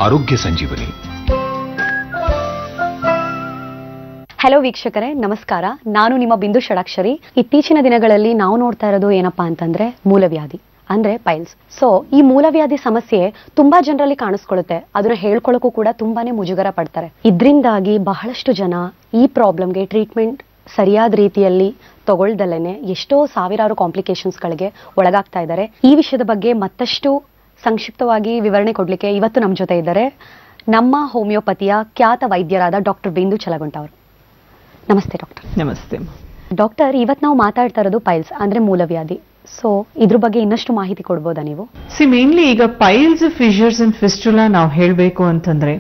ಆರೋಗ್ಯ ಸಂಜೀವನಿ. ಹಲೋ ವೀಕ್ಷಕರೇ, ನಮಸ್ಕಾರ. ನಾನು ನಿಮ್ಮ ಬಿಂದು ಷಡಾಕ್ಷರಿ. ಇತ್ತೀಚಿನ ದಿನಗಳಲ್ಲಿ ನಾವು ನೋಡ್ತಾ ಇರೋದು ಏನಪ್ಪಾ ಅಂತಂದ್ರೆ ಮೂಲವ್ಯಾಧಿ ಅಂದ್ರೆ ಪೈಲ್ಸ್. ಸೊ ಈ ಮೂಲವ್ಯಾಧಿ ಸಮಸ್ಯೆ ತುಂಬಾ ಜನರಲ್ಲಿ ಕಾಣಿಸ್ಕೊಳ್ಳುತ್ತೆ. ಅದನ್ನ ಹೇಳ್ಕೊಳ್ಳೋಕ್ಕೂ ಕೂಡ ತುಂಬಾನೇ ಮುಜುಗರ ಪಡ್ತಾರೆ. ಇದರಿಂದಾಗಿ ಬಹಳಷ್ಟು ಜನ ಈ ಪ್ರಾಬ್ಲಮ್ಗೆ ಟ್ರೀಟ್ಮೆಂಟ್ ಸರಿಯಾದ ರೀತಿಯಲ್ಲಿ ತಗೊಳ್ದಲೇನೆ ಎಷ್ಟೋ ಸಾವಿರಾರು ಕಾಂಪ್ಲಿಕೇಶನ್ಸ್ಗಳಿಗೆ ಒಳಗಾಗ್ತಾ ಇದ್ದಾರೆ. ಈ ವಿಷಯದ ಬಗ್ಗೆ ಮತ್ತಷ್ಟು ಸಂಕ್ಷಿಪ್ತವಾಗಿ ವಿವರಣೆ ಕೊಡ್ಲಿಕ್ಕೆ ಇವತ್ತು ನಮ್ಮ ಜೊತೆ ಇದ್ದಾರೆ ನಮ್ಮ ಹೋಮಿಯೋಪತಿಯ ಖ್ಯಾತ ವೈದ್ಯರಾದ ಡಾಕ್ಟರ್ ಬಿಂದು ಚಲಗುಂಟ ಅವರು. ನಮಸ್ತೆ ಡಾಕ್ಟರ್. ನಮಸ್ತೆ ಡಾಕ್ಟರ್. ಇವತ್ತು ನಾವು ಮಾತಾಡ್ತಾ ಇರೋದು ಪೈಲ್ಸ್ ಅಂದ್ರೆ ಮೂಲವ್ಯಾಧಿ. ಸೊ ಇದ್ರ ಬಗ್ಗೆ ಇನ್ನಷ್ಟು ಮಾಹಿತಿ ಕೊಡ್ಬೋದಾ ನೀವು? ಮೇನ್ಲಿ ಈಗ ಪೈಲ್ಸ್, ಫಿಶರ್ಸ್ ಅಂಡ್ ಫಿಸ್ಟುಲಾ ನಾವು ಹೇಳಬೇಕು ಅಂತಂದ್ರೆ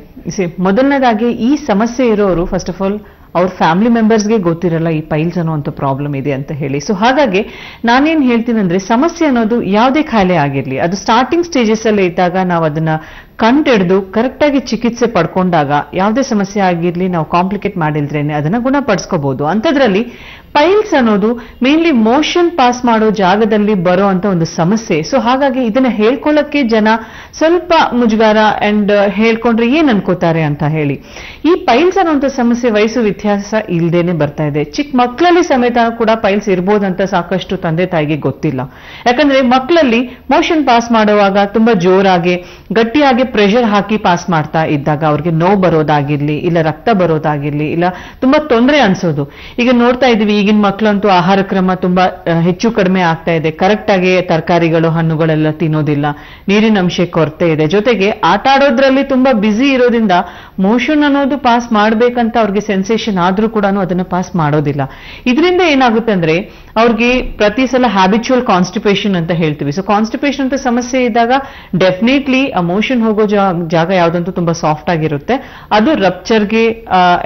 ಮೊದಲನೇದಾಗಿ ಈ ಸಮಸ್ಯೆ ಇರೋರು ಫಸ್ಟ್ ಆಫ್ ಆಲ್ ಅವ್ರ ಫ್ಯಾಮಿಲಿ ಮೆಂಬರ್ಸ್ಗೆ ಗೊತ್ತಿರಲ್ಲ ಈ ಪೈಲ್ಸ್ ಅನ್ನೋ ಪ್ರಾಬ್ಲಮ್ ಇದೆ ಅಂತ ಹೇಳಿ. ಸೊ ಹಾಗಾಗಿ ನಾನೇನ್ ಹೇಳ್ತೀನಿ ಅಂದ್ರೆ ಸಮಸ್ಯೆ ಅನ್ನೋದು ಯಾವುದೇ ಕಾಯಿಲೆ ಆಗಿರ್ಲಿ, ಅದು ಸ್ಟಾರ್ಟಿಂಗ್ ಸ್ಟೇಜಸ್ ಅಲ್ಲಿ ಇದ್ದಾಗ ನಾವು ಅದನ್ನ ಕಂಡಿಡಿದು ಕರೆಕ್ಟ್ ಆಗಿ ಚಿಕಿತ್ಸೆ ಪಡ್ಕೊಂಡಾಗ ಯಾವುದೇ ಸಮಸ್ಯೆ ಆಗಿರ್ಲಿ ನಾವು ಕಾಂಪ್ಲಿಕೇಟ್ ಮಾಡಿಲ್ದ್ರೇನೆ ಅದನ್ನ ಗುಣಪಡಿಸ್ಕೋಬಹುದು. ಅಂಥದ್ರಲ್ಲಿ ಪೈಲ್ಸ್ ಅನ್ನೋದು ಮೇನ್ಲಿ ಮೋಷನ್ ಪಾಸ್ ಮಾಡೋ ಜಾಗದಲ್ಲಿ ಬರೋ ಅಂತ ಒಂದು ಸಮಸ್ಯೆ. ಸೊ ಹಾಗಾಗಿ ಇದನ್ನ ಹೇಳ್ಕೊಳ್ಳಕ್ಕೆ ಜನ ಸ್ವಲ್ಪ ಮುಜುಗಾರ ಅಂಡ್ ಹೇಳ್ಕೊಂಡ್ರೆ ಏನ್ ಅನ್ಕೋತಾರೆ ಅಂತ ಹೇಳಿ. ಈ ಪೈಲ್ಸ್ ಅನ್ನೋಂಥ ಸಮಸ್ಯೆ ವಯಸ್ಸು ವ್ಯತ್ಯಾಸ ಇಲ್ದೇನೆ ಬರ್ತಾ ಇದೆ. ಚಿಕ್ಕ ಮಕ್ಕಳಲ್ಲಿ ಸಮೇತ ಕೂಡ ಪೈಲ್ಸ್ ಇರ್ಬೋದಂತ ಸಾಕಷ್ಟು ತಂದೆ ತಾಯಿಗೆ ಗೊತ್ತಿಲ್ಲ. ಯಾಕಂದ್ರೆ ಮಕ್ಕಳಲ್ಲಿ ಮೋಷನ್ ಪಾಸ್ ಮಾಡುವಾಗ ತುಂಬಾ ಜೋರಾಗಿ ಗಟ್ಟಿಯಾಗಿ ಪ್ರೆಷರ್ ಹಾಕಿ ಪಾಸ್ ಮಾಡ್ತಾ ಇದ್ದಾಗ ಅವ್ರಿಗೆ ನೋವು ಬರೋದಾಗಿರ್ಲಿ, ಇಲ್ಲ ರಕ್ತ ಬರೋದಾಗಿರ್ಲಿ, ಇಲ್ಲ ತುಂಬಾ ತೊಂದರೆ ಅನ್ಸೋದು. ಈಗ ನೋಡ್ತಾ ಇದೀವಿ ಈಗಿನ ಮಕ್ಕಳಂತೂ ಆಹಾರ ಕ್ರಮ ತುಂಬಾ ಹೆಚ್ಚು ಕಡಿಮೆ ಆಗ್ತಾ ಇದೆ. ಕರೆಕ್ಟ್ ಆಗಿ ತರಕಾರಿಗಳು ಹಣ್ಣುಗಳೆಲ್ಲ ತಿನ್ನೋದಿಲ್ಲ, ನೀರಿನ ಅಂಶ ಕೊರತೆ ಇದೆ. ಜೊತೆಗೆ ಆಟ ಆಡೋದ್ರಲ್ಲಿ ತುಂಬಾ ಬ್ಯುಸಿ ಇರೋದ್ರಿಂದ ಮೋಷನ್ ಅನ್ನೋದು ಪಾಸ್ ಮಾಡ್ಬೇಕಂತ ಅವ್ರಿಗೆ ಸೆನ್ಸೇಷನ್ ಆದ್ರೂ ಕೂಡ ಅದನ್ನ ಪಾಸ್ ಮಾಡೋದಿಲ್ಲ. ಇದರಿಂದ ಏನಾಗುತ್ತೆ ಅಂದ್ರೆ ಅವ್ರಿಗೆ ಪ್ರತಿ ಸಲ ಹ್ಯಾಬಿಚುವಲ್ ಕಾನ್ಸ್ಟಿಪೇಷನ್ ಅಂತ ಹೇಳ್ತೀವಿ. ಸೊ ಕಾನ್ಸ್ಟಿಪೇಷನ್ ಅಂತ ಸಮಸ್ಯೆ ಇದ್ದಾಗ ಡೆಫಿನೆಟ್ಲಿ ಆ ಮೋಷನ್ ಹೋಗೋ ಜಾಗ ಯಾವ್ದಂತೂ ತುಂಬಾ ಸಾಫ್ಟ್ ಆಗಿರುತ್ತೆ, ಅದು ರಪ್ಚರ್ಗೆ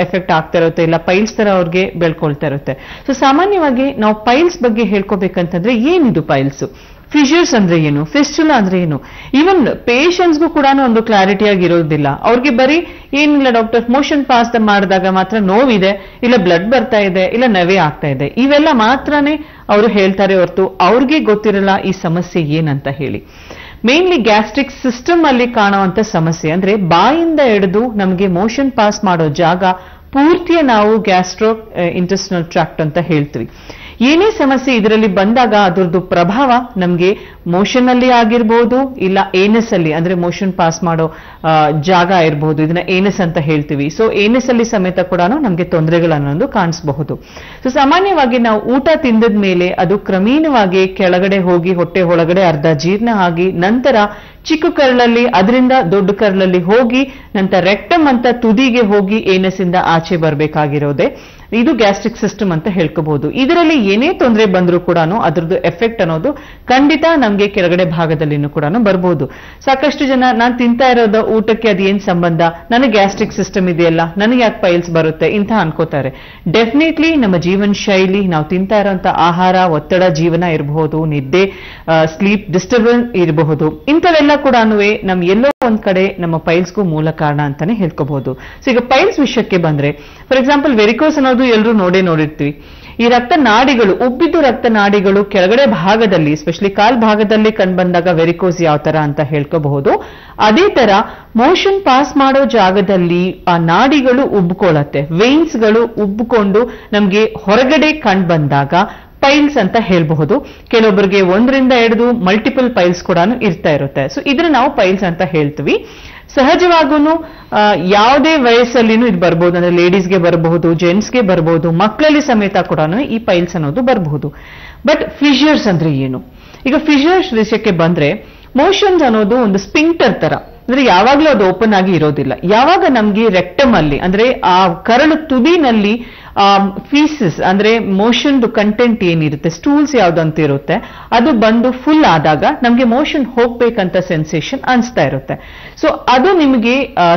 ಎಫೆಕ್ಟ್ ಆಗ್ತಾ ಇರುತ್ತೆ, ಇಲ್ಲ ಪೈಲ್ಸ್ ತರ ಅವ್ರಿಗೆ ಬೆಳ್ಕೊಳ್ತಾ ಇರುತ್ತೆ. ಸೊ ಸಾಮಾನ್ಯವಾಗಿ ನಾವು ಪೈಲ್ಸ್ ಬಗ್ಗೆ ಹೇಳ್ಕೋಬೇಕಂತಂದ್ರೆ ಏನಿದು ಪೈಲ್ಸ್, ಫಿಶರ್ಸ್ ಅಂದ್ರೆ ಏನು, ಫಿಸ್ಟುಲಾ ಅಂದ್ರೆ ಏನು, ಈವನ್ ಪೇಷಂಟ್ಸ್ಗೂ ಕೂಡ ಒಂದು ಕ್ಲಾರಿಟಿ ಆಗಿರೋದಿಲ್ಲ. ಅವ್ರಿಗೆ ಬರೀ ಏನಿಲ್ಲ ಡಾಕ್ಟರ್ ಮೋಷನ್ ಪಾಸ್ ಮಾಡಿದಾಗ ಮಾತ್ರ ನೋವಿದೆ, ಇಲ್ಲ ಬ್ಲಡ್ ಬರ್ತಾ ಇದೆ, ಇಲ್ಲ ನವೆ ಆಗ್ತಾ ಇದೆ, ಇವೆಲ್ಲ ಮಾತ್ರನೇ ಅವರು ಹೇಳ್ತಾರೆ ಹೊರತು ಅವ್ರಿಗೆ ಗೊತ್ತಿರಲ್ಲ ಈ ಸಮಸ್ಯೆ ಏನಂತ ಹೇಳಿ. ಮೇನ್ಲಿ ಗ್ಯಾಸ್ಟ್ರಿಕ್ ಸಿಸ್ಟಮ್ ಅಲ್ಲಿ ಕಾಣುವಂತ ಸಮಸ್ಯೆ ಅಂದ್ರೆ ಬಾಯಿಂದ ಹಿಡಿದು ನಮಗೆ ಮೋಷನ್ ಪಾಸ್ ಮಾಡೋ ಜಾಗ ಪೂರ್ತಿಯ ನಾವು ಗ್ಯಾಸ್ಟ್ರೋ ಇಂಟೆಸ್ಟಿನಲ್ ಟ್ರಾಕ್ಟ್ ಅಂತ ಹೇಳ್ತೀವಿ. ಏನೇ ಸಮಸ್ಯೆ ಇದರಲ್ಲಿ ಬಂದಾಗ ಅದರದ್ದು ಪ್ರಭಾವ ನಮಗೆ ಮೋಷನ್ ಅಲ್ಲಿ ಆಗಿರ್ಬೋದು, ಇಲ್ಲ ಏನಸ್ ಅಲ್ಲಿ ಅಂದ್ರೆ ಮೋಷನ್ ಪಾಸ್ ಮಾಡೋ ಜಾಗ ಇರಬಹುದು, ಇದನ್ನ ಏನಸ್ ಅಂತ ಹೇಳ್ತೀವಿ. ಸೊ ಏನಸ್ ಅಲ್ಲಿ ಸಮೇತ ಕೂಡ ನಮಗೆ ತೊಂದರೆಗಳನ್ನೊಂದು ಕಾಣಿಸಬಹುದು. ಸೊ ಸಾಮಾನ್ಯವಾಗಿ ನಾವು ಊಟ ತಿಂದದ ಮೇಲೆ ಅದು ಕ್ರಮೇಣವಾಗಿ ಕೆಳಗಡೆ ಹೋಗಿ ಹೊಟ್ಟೆ ಒಳಗಡೆ ಅರ್ಧ ಜೀರ್ಣ ಆಗಿ ನಂತರ ಚಿಕ್ಕ ಕರಳಲ್ಲಿ ಅದರಿಂದ ದೊಡ್ಡ ಕರಳಲ್ಲಿ ಹೋಗಿ ನಂತರ ರೆಕ್ಟಮ್ ಅಂತ ತುದಿಗೆ ಹೋಗಿ ಏನಸ್ ಇಂದ ಆಚೆ ಬರಬೇಕಾಗಿರೋದೆ ಇದು ಗ್ಯಾಸ್ಟ್ರಿಕ್ ಸಿಸ್ಟಮ್ ಅಂತ ಹೇಳ್ಕೋಬಹುದು. ಇದರಲ್ಲಿ ಏನೇ ತೊಂದರೆ ಬಂದರೂ ಕೂಡ ಅದರದ್ದು ಎಫೆಕ್ಟ್ ಅನ್ನೋದು ಖಂಡಿತ ನಮಗೆ ಕೆಳಗಡೆ ಭಾಗದಲ್ಲಿನೂ ಕೂಡ ಬರಬಹುದು. ಸಾಕಷ್ಟು ಜನ ನಾನು ತಿಂತಾ ಇರೋದು ಊಟಕ್ಕೆ ಅದೇನ್ ಸಂಬಂಧ, ನನಗೆ ಗ್ಯಾಸ್ಟ್ರಿಕ್ ಸಿಸ್ಟಮ್ ಇದೆಯಲ್ಲ, ನನಗೆ ಯಾಕೆ ಪೈಲ್ಸ್ ಬರುತ್ತೆ ಇಂತ ಅನ್ಕೋತಾರೆ. ಡೆಫಿನೆಟ್ಲಿ ನಮ್ಮ ಜೀವನ ಶೈಲಿ, ನಾವು ತಿಂತಾ ಇರೋಂಥ ಆಹಾರ, ಒತ್ತಡ ಜೀವನ ಇರಬಹುದು, ನಿದ್ದೆ, ಸ್ಲೀಪ್ ಡಿಸ್ಟರ್ಬೆನ್ಸ್ ಇರಬಹುದು, ಇಂಥವೆಲ್ಲ ಕೂಡ ನಮ್ ಎಲ್ಲೋ ಒಂದ್ ಕಡೆ ನಮ್ಮ ಪೈಲ್ಸ್ಗೂ ಮೂಲ ಕಾರಣ ಅಂತಾನೆ ಹೇಳ್ಕೋಬಹುದು. ಸೊ ಈಗ ಪೈಲ್ಸ್ ವಿಷಯಕ್ಕೆ ಬಂದ್ರೆ ಫಾರ್ ಎಕ್ಸಾಂಪಲ್ ವೆರಿಕೋಸ್ ಅನ್ನೋದು ಎಲ್ಲರೂ ನೋಡಿರ್ತೀವಿ. ಈ ರಕ್ತ ನಾಡಿಗಳು, ಉಬ್ಬಿದ್ದು ರಕ್ತ ನಾಡಿಗಳು ಕೆಳಗಡೆ ಭಾಗದಲ್ಲಿ ಎಸ್ಪೆಷಲಿ ಕಾಲ್ ಭಾಗದಲ್ಲಿ ಕಂಡುಬಂದಾಗ ವೆರಿಕೋಸ್ ಯಾವ ತರ ಅಂತ ಹೇಳ್ಕೋಬಹುದು. ಅದೇ ತರ ಮೋಷನ್ ಪಾಸ್ ಮಾಡೋ ಜಾಗದಲ್ಲಿ ಆ ನಾಡಿಗಳು ಉಬ್ಕೊಳ್ಳತ್ತೆ, ವೇನ್ಸ್ಗಳು ಉಬ್ಬಿಕೊಂಡು ನಮ್ಗೆ ಹೊರಗಡೆ ಕಂಡು ಬಂದಾಗ ಪೈಲ್ಸ್ ಅಂತ ಹೇಳ್ಬಹುದು. ಕೆಲವೊಬ್ಬರಿಗೆ ಒಂದರಿಂದ ಹಿಡಿದು ಮಲ್ಟಿಪಲ್ ಪೈಲ್ಸ್ ಕೂಡ ಇರ್ತಾ ಇರುತ್ತೆ. ಸೊ ಇದನ್ನ ನಾವು ಪೈಲ್ಸ್ ಅಂತ ಹೇಳ್ತೀವಿ. ಸಹಜವಾಗೂ ಯಾವುದೇ ವಯಸ್ಸಲ್ಲಿನೂ ಇದು ಬರಬಹುದು, ಅಂದ್ರೆ ಲೇಡೀಸ್ಗೆ ಬರಬಹುದು, ಜೆಂಟ್ಸ್ಗೆ ಬರಬಹುದು, ಮಕ್ಕಳಲ್ಲಿ ಸಮೇತ ಕೂಡ ಈ ಪೈಲ್ಸ್ ಅನ್ನೋದು ಬರಬಹುದು. ಬಟ್ ಫಿಶರ್ಸ್ ಅಂದ್ರೆ ಏನು? ಈಗ ಫಿಶರ್ಸ್ ವಿಷಯಕ್ಕೆ ಬಂದ್ರೆ ಮೋಷನ್ಸ್ ಅನ್ನೋದು ಒಂದು ಸ್ಪಿಂಕ್ಟರ್ ತರ, ಅಂದ್ರೆ ಯಾವಾಗ್ಲೂ ಅದು ಓಪನ್ ಆಗಿ ಇರೋದಿಲ್ಲ. ಯಾವಾಗ ನಮ್ಗೆ ರೆಕ್ಟಮ್ ಅಲ್ಲಿ ಅಂದ್ರೆ ಆ ಕರಳು ತುದಿನಲ್ಲಿ ಫೀಸಸ್ ಅಂದ್ರೆ ಮೋಷನ್ ಕಂಟೆಂಟ್ ಏನಿರುತ್ತೆ, ಸ್ಟೂಲ್ಸ್ ಯಾವ್ದಂತ ಇರುತ್ತೆ, ಅದು ಬಂದು ಫುಲ್ ಆದಾಗ ನಮ್ಗೆ ಮೋಷನ್ ಹೋಗ್ಬೇಕಂತ ಸೆನ್ಸೇಷನ್ ಅನ್ಸ್ತಾ ಇರುತ್ತೆ. ಸೊ ಅದು ನಿಮಗೆ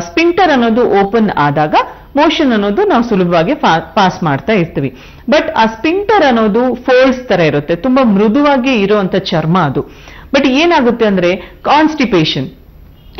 ಸ್ಪಿಂಕ್ಟರ್ ಅನ್ನೋದು ಓಪನ್ ಆದಾಗ ಮೋಷನ್ ಅನ್ನೋದು ನಾವು ಸುಲಭವಾಗಿ ಪಾಸ್ ಮಾಡ್ತಾ ಇರ್ತೀವಿ. ಬಟ್ ಆ ಸ್ಪಿಂಕ್ಟರ್ ಅನ್ನೋದು ಫೋಲ್ಡ್ಸ್ ತರ ಇರುತ್ತೆ, ತುಂಬಾ ಮೃದುವಾಗಿ ಇರುವಂತ ಚರ್ಮ ಅದು. ಬಟ್ ಏನಾಗುತ್ತೆ ಅಂದ್ರೆ ಕಾನ್ಸ್ಟಿಪೇಷನ್,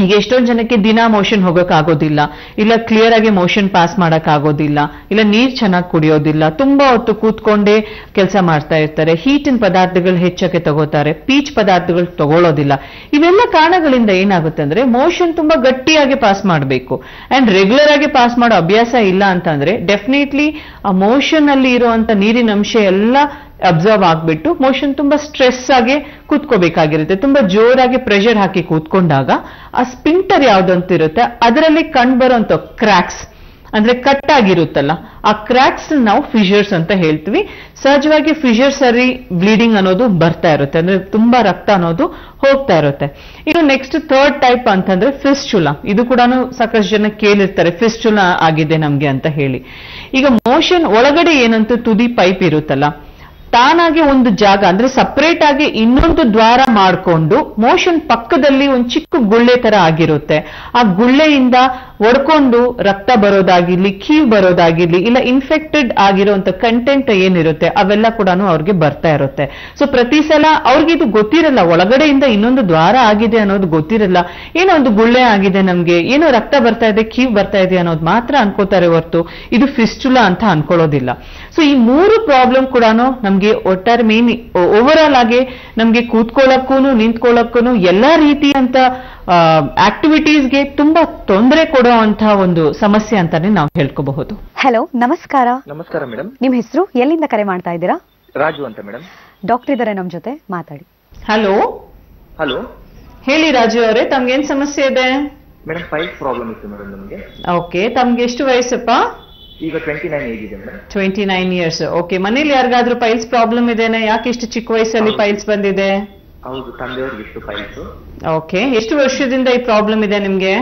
ಈಗ ಎಷ್ಟೊಂದು ಜನಕ್ಕೆ ದಿನ ಮೋಷನ್ ಹೋಗಕ್ ಆಗೋದಿಲ್ಲ, ಇಲ್ಲ ಕ್ಲಿಯರ್ ಆಗಿ ಮೋಷನ್ ಪಾಸ್ ಮಾಡಕ್ ಆಗೋದಿಲ್ಲ, ಇಲ್ಲ ನೀರ್ ಚೆನ್ನಾಗಿ ಕುಡಿಯೋದಿಲ್ಲ, ತುಂಬಾ ಹೊತ್ತು ಕೂತ್ಕೊಂಡೇ ಕೆಲಸ ಮಾಡ್ತಾ ಇರ್ತಾರೆ, ಹೀಟಿನ ಪದಾರ್ಥಗಳು ಹೆಚ್ಚಕ್ಕೆ ತಗೋತಾರೆ, ಪೀಚ್ ಪದಾರ್ಥಗಳು ತಗೊಳ್ಳೋದಿಲ್ಲ. ಇವೆಲ್ಲ ಕಾರಣಗಳಿಂದ ಏನಾಗುತ್ತೆ ಅಂದ್ರೆ ಮೋಷನ್ ತುಂಬಾ ಗಟ್ಟಿಯಾಗಿ ಪಾಸ್ ಮಾಡಬೇಕು ಅಂಡ್ ರೆಗ್ಯುಲರ್ ಆಗಿ ಪಾಸ್ ಮಾಡೋ ಅಭ್ಯಾಸ ಇಲ್ಲ ಅಂತಂದ್ರೆ ಡೆಫಿನೆಟ್ಲಿ ಆ ಮೋಷನ್ ಅಲ್ಲಿ ಇರುವಂತ ನೀರಿನ ಅಂಶ ಎಲ್ಲ ಅಬ್ಸರ್ವ್ ಆಗ್ಬಿಟ್ಟು ಮೋಷನ್ ತುಂಬಾ ಸ್ಟ್ರೆಸ್ ಆಗಿ ಕೂತ್ಕೋಬೇಕಾಗಿರುತ್ತೆ. ತುಂಬಾ ಜೋರಾಗಿ ಪ್ರೆಷರ್ ಹಾಕಿ ಕೂತ್ಕೊಂಡಾಗ ಆ ಸ್ಪಿಂಟರ್ ಯಾವ್ದಂತ ಇರುತ್ತೆ ಅದರಲ್ಲಿ ಕಂಡು ಬರುವಂತ ಕ್ರ್ಯಾಕ್ಸ್ ಅಂದ್ರೆ ಕಟ್ ಆಗಿರುತ್ತಲ್ಲ, ಆ ಕ್ರ್ಯಾಕ್ಸ್ ನಾವು ಫಿಷರ್ಸ್ ಅಂತ ಹೇಳ್ತೀವಿ. ಸಹಜವಾಗಿ ಫಿಷರ್ಸ್ ಅಲ್ಲಿ ಬ್ಲೀಡಿಂಗ್ ಅನ್ನೋದು ಬರ್ತಾ ಇರುತ್ತೆ, ಅಂದ್ರೆ ತುಂಬಾ ರಕ್ತ ಅನ್ನೋದು ಹೋಗ್ತಾ ಇರುತ್ತೆ. ಇನ್ನು ನೆಕ್ಸ್ಟ್ ಥರ್ಡ್ ಟೈಪ್ ಅಂತಂದ್ರೆ ಫಿಸ್ಚುಲಾ. ಇದು ಕೂಡ ಸಾಕಷ್ಟು ಜನ ಕೇಳಿರ್ತಾರೆ ಫಿಸ್ಚುಲಾ ಆಗಿದೆ ನಮ್ಗೆ ಅಂತ ಹೇಳಿ. ಈಗ ಮೋಷನ್ ಒಳಗಡೆ ಏನಂತ ತುದಿ ಪೈಪ್ ಇರುತ್ತಲ್ಲ, ತಾನಾಗಿ ಒಂದು ಜಾಗ ಅಂದ್ರೆ ಸಪರೇಟ್ ಆಗಿ ಇನ್ನೊಂದು ದ್ವಾರ ಮಾಡಿಕೊಂಡು ಮೋಷನ್ ಪಕ್ಕದಲ್ಲಿ ಒಂದು ಚಿಕ್ಕ ಗುಳ್ಳೆ ತರ ಆಗಿರುತ್ತೆ. ಆ ಗುಳ್ಳೆಯಿಂದ ಒಡ್ಕೊಂಡು ರಕ್ತ ಬರೋದಾಗಿರ್ಲಿ, ಕೀವು ಬರೋದಾಗಿರ್ಲಿ, ಇಲ್ಲ ಇನ್ಫೆಕ್ಟೆಡ್ ಆಗಿರುವಂತ ಕಂಟೆಂಟ್ ಏನಿರುತ್ತೆ ಅವೆಲ್ಲ ಕೂಡ ಅವ್ರಿಗೆ ಬರ್ತಾ ಇರುತ್ತೆ. ಸೊ ಪ್ರತಿ ಸಲ ಅವ್ರಿಗೆ ಇದು ಗೊತ್ತಿರಲ್ಲ, ಒಳಗಡೆಯಿಂದ ಇನ್ನೊಂದು ದ್ವಾರ ಆಗಿದೆ ಅನ್ನೋದು ಗೊತ್ತಿರಲ್ಲ. ಏನೋ ಒಂದು ಗುಳ್ಳೆ ಆಗಿದೆ, ನಮ್ಗೆ ಏನೋ ರಕ್ತ ಬರ್ತಾ ಇದೆ, ಕೀವು ಬರ್ತಾ ಇದೆ ಅನ್ನೋದು ಮಾತ್ರ ಅನ್ಕೋತಾರೆ ಹೊರತು ಇದು ಫಿಸ್ಟುಲಾ ಅಂತ ಅನ್ಕೊಳ್ಳೋದಿಲ್ಲ. ಸೊ ಈ 3 ಪ್ರಾಬ್ಲಮ್ ಕೂಡ ನಮ್ಗೆ ಒಟ್ಟಾರೆ ಮೇನ್ ಓವರ್ ಆಲ್ ಆಗಿ ನಮ್ಗೆ ಕೂತ್ಕೊಳ್ಳಕ್ಕೂ ನಿಂತ್ಕೊಳ್ಳಕ್ಕೂ ಎಲ್ಲಾ ರೀತಿಯಂತ ಆಕ್ಟಿವಿಟೀಸ್ಗೆ ತುಂಬಾ ತೊಂದರೆ ಕೊಡುವಂತಹ ಒಂದು ಸಮಸ್ಯೆ ಅಂತಾನೆ ನಾವು ಹೇಳ್ಕೋಬಹುದು. ಹಲೋ, ನಮಸ್ಕಾರ. ನಮಸ್ಕಾರ ಮೇಡಮ್. ನಿಮ್ ಹೆಸರು, ಎಲ್ಲಿಂದ ಕರೆ ಮಾಡ್ತಾ ಇದ್ದೀರಾ? ರಾಜು ಅಂತ ಮೇಡಮ್. ಡಾಕ್ಟರ್ ಇದಾರೆ ನಮ್ ಜೊತೆ, ಮಾತಾಡಿ. ಹಲೋ ಹಲೋ, ಹೇಳಿ ರಾಜು ಅವರೇ, ತಮ್ಗೇನ್ ಸಮಸ್ಯೆ ಇದೆ? ಮೇಡಮ್ ಪೈಲ್ಸ್ ಪ್ರಾಬ್ಲಮ್ ಇತ್ತು ಮೇಡಮ್ ನಮಗೆ. ಓಕೆ, ತಮ್ಗೆ ಎಷ್ಟು ವಯಸ್ಸಪ್ಪ? ಈಗ 29 ಏಜ್ ಇದೆ ಮೇಡಮ್. 29 ಇಯರ್ಸ್. ಓಕೆ, ಮನೇಲಿ ಯಾರಿಗಾದ್ರೂ ಪೈಲ್ಸ್ ಪ್ರಾಬ್ಲಮ್ ಇದೆನಾ? ಯಾಕೆ ಇಷ್ಟು ಚಿಕ್ಕ ವಯಸ್ಸಲ್ಲಿ ಪೈಲ್ಸ್ ಬಂದಿದೆ? ಹೌದು, ತಂದೆಯವ್ರಿಗೆ ಇತ್ತು ಪೈಲ್ಸ್. ಓಕೆ, ಎಷ್ಟು ವರ್ಷದಿಂದ ಈ ಪ್ರಾಬ್ಲಮ್ ಇದೆ ನಿಮ್ಗೆ?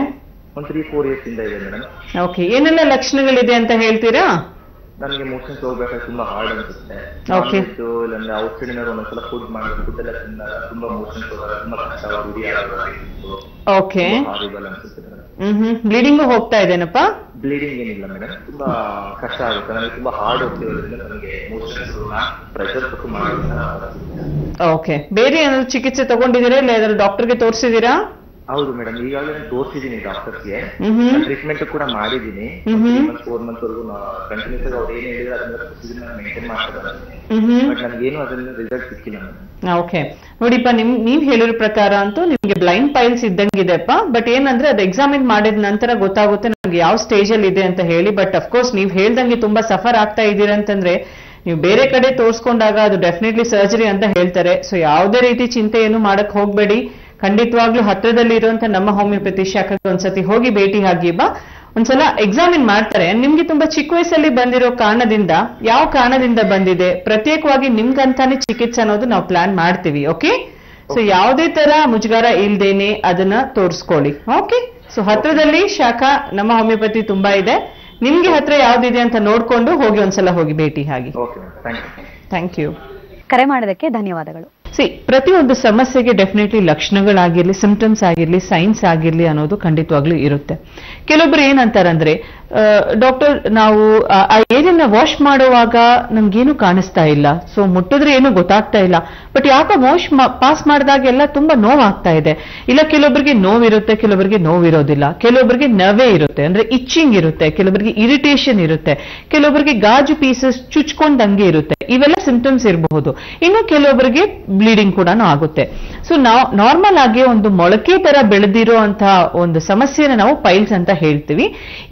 ಒಂದು 3-4 ಇಯರ್ಸ್ ಇಂದ ಇದೆ ಮೇಡಮ್. ಓಕೆ, ಏನೆಲ್ಲ ಲಕ್ಷಣಗಳಿದೆ ಅಂತ ಹೇಳ್ತೀರಾ? ನನಗೆ ಮೋಷನ್ಸ್ ಹೋಗ್ಬೇಕಾದ್ರೆ ತುಂಬಾ ಹಾರ್ಡ್ ಅನ್ಸುತ್ತೆ. Okay. ಇಲ್ಲಾಂದ್ರೆ ಔಟ್ಸೈಡ್ ಏನಾದ್ರು ಒಂದೊಂದ್ಸಲ ಫುಡ್ ಮಾಡೋದು, ಫುಡ್ ಎಲ್ಲ ತಿಂದಾಗ ತುಂಬಾ ಮೋಷನ್ಸ್ ಹೋಗೋದು, ತುಂಬಾ ಕಷ್ಟ, ರೂಢಿ ಆಗೋದು. ಓಕೆ, ಹಾರಿಬಲ್ ಅನ್ಸುತ್ತೆ ಮೇಡಮ್. ಬ್ಲೀಡಿಂಗು ಹೋಗ್ತಾ ಇದೇನಪ್ಪ? ಬ್ಲೀಡಿಂಗ್ ಏನಿಲ್ಲ ಮೇಡಮ್, ತುಂಬಾ ಕಷ್ಟ ಆಗುತ್ತೆ. ನನಗೆ ತುಂಬಾ ಹಾರ್ಡ್ ಹೋಗ್ತಿರೋದ್ರಿಂದ ನನಗೆ ಮೋಷನ್ಸ್ ಪ್ರೆಷರ್ ಕೊಟ್ಟು ಮಾಡೋದು. ಓಕೆ, ಬೇರೆ ಏನಾದ್ರು ಚಿಕಿತ್ಸೆ ತಗೊಂಡಿದ್ದೀರಾ, ಇಲ್ಲ ಏನಾದ್ರು ಡಾಕ್ಟರ್ಗೆ ತೋರಿಸಿದೀರಾ? ಹೌದು ಮೇಡಮ್, ಈಗಾಗಲೇ ನಾನು ತೋರಿಸಿದ್ದೀನಿ ಡಾಕ್ಟರ್ಸ್ಗೆ, ಟ್ರೀಟ್ಮೆಂಟ್ ಕೂಡ ಮಾಡಿದ್ದೀನಿ. 4 ಮಂತ್ ವರೆಗೂ ಕಂಟಿನ್ಯೂಸ್ ಆಗಿ ಅವ್ರು ಏನ್ ಹೇಳಿದ್ರೆ ಅದನ್ನ ಪ್ರೊಸೀಜರ್ ಮೇಂಟೈನ್ ಮಾಡ್ತಾರೆ. ಬಟ್ ನನ್ಗೇನು ಅದನ್ನ ರಿಸಲ್ಟ್ ಸಿಕ್ಕಿಲ್ಲ ಮೇಡಮ್. ಓಕೆ, ನೋಡಿಪ್ಪ, ನೀವ್ ಹೇಳಿರೋ ಪ್ರಕಾರ ಅಂತೂ ನಿಮ್ಗೆ ಬ್ಲೈಂಡ್ ಪೈಲ್ಸ್ ಇದ್ದಂಗಿದೆಪ್ಪ. ಬಟ್ ಏನಂದ್ರೆ ಅದು ಎಕ್ಸಾಮಿನ್ ಮಾಡಿದ ನಂತರ ಗೊತ್ತಾಗುತ್ತೆ ನಮ್ಗೆ ಯಾವ ಸ್ಟೇಜ್ ಅಲ್ಲಿ ಇದೆ ಅಂತ ಹೇಳಿ. ಬಟ್ ಅಫ್ಕೋರ್ಸ್ ನೀವ್ ಹೇಳ್ದಂಗೆ ತುಂಬಾ ಸಫರ್ ಆಗ್ತಾ ಇದ್ದೀರಾ ಅಂತಂದ್ರೆ ನೀವು ಬೇರೆ ಕಡೆ ತೋರಿಸ್ಕೊಂಡಾಗ ಅದು ಡೆಫಿನೆಟ್ಲಿ ಸರ್ಜರಿ ಅಂತ ಹೇಳ್ತಾರೆ. ಸೊ ಯಾವುದೇ ರೀತಿ ಚಿಂತೆ ಏನು ಮಾಡಕ್ ಹೋಗ್ಬೇಡಿ. ಖಂಡಿತವಾಗ್ಲೂ ಹತ್ರದಲ್ಲಿ ಇರುವಂತ ನಮ್ಮ ಹೋಮಿಯೋಪತಿ ಶಾಖೆಗೆ ಒಂದ್ಸತಿ ಹೋಗಿ ಭೇಟಿ ಆಗಿ ಬಾ. ಒಂದ್ಸಲ ಎಕ್ಸಾಮಿನ್ ಮಾಡ್ತಾರೆ. ನಿಮ್ಗೆ ತುಂಬಾ ಚಿಕ್ಕ ವಯಸ್ಸಲ್ಲಿ ಬಂದಿರೋ ಕಾರಣದಿಂದ, ಯಾವ ಕಾರಣದಿಂದ ಬಂದಿದೆ, ಪ್ರತ್ಯೇಕವಾಗಿ ನಿಮ್ಗಂತಾನೆ ಚಿಕಿತ್ಸೆ ಅನ್ನೋದು ನಾವು ಪ್ಲಾನ್ ಮಾಡ್ತೀವಿ. ಓಕೆ, ಸೊ ಯಾವುದೇ ತರ ಮುಜುಗರ ಇಲ್ದೇನೆ ಅದನ್ನ ತೋರಿಸ್ಕೊಳ್ಳಿ. ಓಕೆ, ಸೊ ಹತ್ರದಲ್ಲಿ ಶಾಖಾ ನಮ್ಮ ಹೋಮಿಯೋಪತಿ ತುಂಬಾ ಇದೆ. ನಿಮ್ಗೆ ಹತ್ರ ಯಾವ್ದಿದೆ ಅಂತ ನೋಡ್ಕೊಂಡು ಹೋಗಿ ಒಂದ್ಸಲ ಹೋಗಿ ಭೇಟಿ ಆಗಿ. Thank you. ಕರೆ ಮಾಡೋದಕ್ಕೆ ಧನ್ಯವಾದಗಳು. ಪ್ರತಿಯೊಂದು ಸಮಸ್ಯೆಗೆ ಡೆಫಿನೆಟ್ಲಿ ಲಕ್ಷಣಗಳಾಗಿರ್ಲಿ, ಸಿಂಪ್ಟಮ್ಸ್ ಆಗಿರ್ಲಿ, ಸೈನ್ಸ್ ಆಗಿರ್ಲಿ ಅನ್ನೋದು ಖಂಡಿತವಾಗ್ಲೂ ಇರುತ್ತೆ. ಕೆಲವೊಬ್ರು ಏನಂತಾರಂದ್ರೆ, ಡಾಕ್ಟರ್ ನಾವು ಆ ಏರಿಯಾನ ವಾಶ್ ಮಾಡುವಾಗ ನಮ್ಗೇನು ಕಾಣಿಸ್ತಾ ಇಲ್ಲ, ಸೊ ಮುಟ್ಟಿದ್ರೆ ಏನು ಗೊತ್ತಾಗ್ತಾ ಇಲ್ಲ, ಬಟ್ ಯಾಕೋ ವಾಶ್ ಪಾಸ್ ಮಾಡಿದಾಗೆಲ್ಲ ತುಂಬಾ ನೋವಾಗ್ತಾ ಇದೆ. ಇಲ್ಲ ಕೆಲವೊಬ್ಬರಿಗೆ ನೋವಿರುತ್ತೆ, ಕೆಲವೊಬ್ಬರಿಗೆ ನೋವಿರೋದಿಲ್ಲ, ಕೆಲವೊಬ್ಬರಿಗೆ ನವೆ ಇರುತ್ತೆ, ಅಂದ್ರೆ ಇಚ್ಚಿಂಗ್ ಇರುತ್ತೆ, ಕೆಲವೊಬ್ಬರಿಗೆ ಇರಿಟೇಷನ್ ಇರುತ್ತೆ, ಕೆಲವೊಬ್ಬರಿಗೆ ಗಾಜು ಪೀಸಸ್ ಚುಚ್ಕೊಂಡಂಗೆ ಇರುತ್ತೆ. ಇವೆಲ್ಲ ಸಿಂಪ್ಟಮ್ಸ್ ಇರಬಹುದು. ಇನ್ನು ಕೆಲವೊಬ್ಬರಿಗೆ ಬ್ಲೀಡಿಂಗ್ ಕೂಡ ಆಗುತ್ತೆ. ಸೊ ನಾವು ನಾರ್ಮಲ್ ಆಗಿ ಒಂದು ಮೊಳಕೆ ತರ ಬೆಳೆದಿರೋ ಅಂತ ಒಂದು ಸಮಸ್ಯೆನ ನಾವು ಪೈಲ್ಸ್ ಅಂತ ಹೇಳ್ತೀವಿ.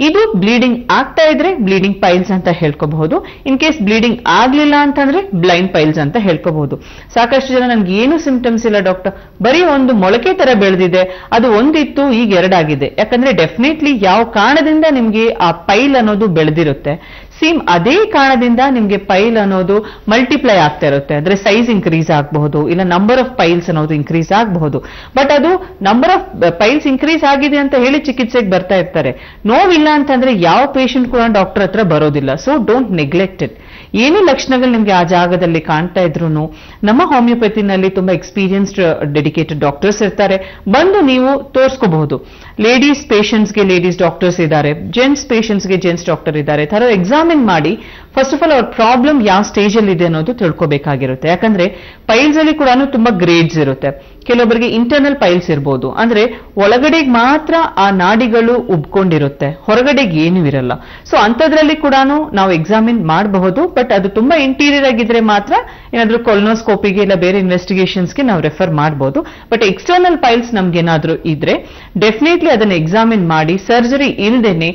ಇದು ಬ್ಲೀಡಿಂಗ್ ಆಗ್ತಾ ಇದ್ರೆ ಬ್ಲೀಡಿಂಗ್ ಪೈಲ್ಸ್ ಅಂತ ಹೇಳ್ಕೋಬಹುದು. ಇನ್ ಕೇಸ್ ಬ್ಲೀಡಿಂಗ್ ಆಗ್ಲಿಲ್ಲ ಅಂತಂದ್ರೆ ಬ್ಲೈಂಡ್ ಪೈಲ್ಸ್ ಅಂತ ಹೇಳ್ಕೋಬಹುದು. ಸಾಕಷ್ಟು ಜನ ನನ್ಗೆ ಏನು ಸಿಂಪ್ಟಮ್ಸ್ ಇಲ್ಲ ಡಾಕ್ಟರ್, ಬರೀ ಒಂದು ಮೊಳಕೆ ತರ ಬೆಳೆದಿದೆ, ಅದು ಒಂದಿತ್ತು ಈಗ 2 ಆಗಿದೆ. ಯಾಕಂದ್ರೆ ಡೆಫಿನೆಟ್ಲಿ ಯಾವ ಕಾರಣದಿಂದ ನಿಮ್ಗೆ ಆ ಪೈಲ್ ಅನ್ನೋದು ಬೆಳೆದಿರುತ್ತೆ, ಸೇಮ್ ಅದೇ ಕಾರಣದಿಂದ ನಿಮ್ಗೆ ಪೈಲ್ ಅನ್ನೋದು ಮಲ್ಟಿಪ್ಲೈ ಆಗ್ತಾ ಇರುತ್ತೆ. ಅಂದ್ರೆ ಸೈಜ್ ಇನ್ಕ್ರೀಸ್ ಆಗಬಹುದು, ಇಲ್ಲ ನಂಬರ್ ಆಫ್ ಪೈಲ್ಸ್ ಅನ್ನೋದು ಇನ್ಕ್ರೀಸ್ ಆಗಬಹುದು. ಬಟ್ ಅದು ನಂಬರ್ ಆಫ್ ಪೈಲ್ಸ್ ಇನ್ಕ್ರೀಸ್ ಆಗಿದೆ ಅಂತ ಹೇಳಿ ಚಿಕಿತ್ಸೆಗೆ ಬರ್ತಾ ಇರ್ತಾರೆ. ನೋವಿಲ್ಲ ಅಂತಂದ್ರೆ ಯಾವ ಪೇಷಂಟ್ ಕೂಡ ಡಾಕ್ಟರ್ ಹತ್ರ ಬರೋದಿಲ್ಲ. So don't neglect it. ಏನು ಲಕ್ಷಣಗಳು ನಿಮ್ಗೆ ಆ ಜಾಗದಲ್ಲಿ ಕಾಣ್ತಾ ಇದ್ರು ನಮ್ಮ ಹೋಮಿಯೋಪತಿನಲ್ಲಿ ತುಂಬಾ ಎಕ್ಸ್ಪೀರಿಯನ್ಸ್ಡ್ ಡೆಡಿಕೇಟೆಡ್ ಡಾಕ್ಟರ್ಸ್ ಇರ್ತಾರೆ, ಬಂದು ನೀವು ತೋರಿಸ್ಕೋಬಹುದು. ಲೇಡೀಸ್ ಪೇಷಂಟ್ಸ್ಗೆ ಲೇಡೀಸ್ ಡಾಕ್ಟರ್ಸ್ ಇದ್ದಾರೆ, ಜೆಂಟ್ಸ್ ಪೇಷಂಟ್ಸ್ಗೆ ಜೆಂಟ್ಸ್ ಡಾಕ್ಟರ್ ಇದ್ದಾರೆ. ಥರ ಎಕ್ಸಾಮಿನ್ ಮಾಡಿ ಫಸ್ಟ್ ಆಫ್ ಆಲ್ ಅವ್ರ ಪ್ರಾಬ್ಲಮ್ ಯಾವ ಸ್ಟೇಜ್ ಅಲ್ಲಿ ಇದೆ ಅನ್ನೋದು ತಿಳ್ಕೋಬೇಕಾಗಿರುತ್ತೆ. ಯಾಕಂದ್ರೆ ಪೈಲ್ಸ್ ಅಲ್ಲಿ ಕೂಡ ತುಂಬಾ ಗ್ರೇಡ್ಸ್ ಇರುತ್ತೆ. ಕೆಲವೊಬ್ಬರಿಗೆ ಇಂಟರ್ನಲ್ ಪೈಲ್ಸ್ ಇರ್ಬೋದು, ಅಂದ್ರೆ ಒಳಗಡೆಗೆ ಮಾತ್ರ ಆ ನಾಡಿಗಳು ಉಬ್ಕೊಂಡಿರುತ್ತೆ, ಹೊರಗಡೆಗೆ ಏನೂ ಇರಲ್ಲ. ಸೊ ಅಂಥದ್ರಲ್ಲಿ ಕೂಡ ನಾವು ಎಕ್ಸಾಮಿನ್ ಮಾಡಬಹುದು, ಬಟ್ ಅದು ತುಂಬಾ ಇಂಟೀರಿಯರ್ ಆಗಿದ್ರೆ ಮಾತ್ರ ಏನಾದ್ರೂ ಕೊಲೊನೋಸ್ಕೋಪಿಗೆ ಇಲ್ಲ ಬೇರೆ ಇನ್ವೆಸ್ಟಿಗೇಷನ್ಸ್ಗೆ ನಾವು ರೆಫರ್ ಮಾಡಬಹುದು. ಬಟ್ ಎಕ್ಸ್ಟರ್ನಲ್ ಪೈಲ್ಸ್ ನಮ್ಗೇನಾದ್ರೂ ಇದ್ರೆ ಡೆಫಿನೆಟ್ಲಿ ಅದನ್ನ ಎಕ್ಸಾಮಿನ್ ಮಾಡಿ ಸರ್ಜರಿ ಇಲ್ದೇನೆ,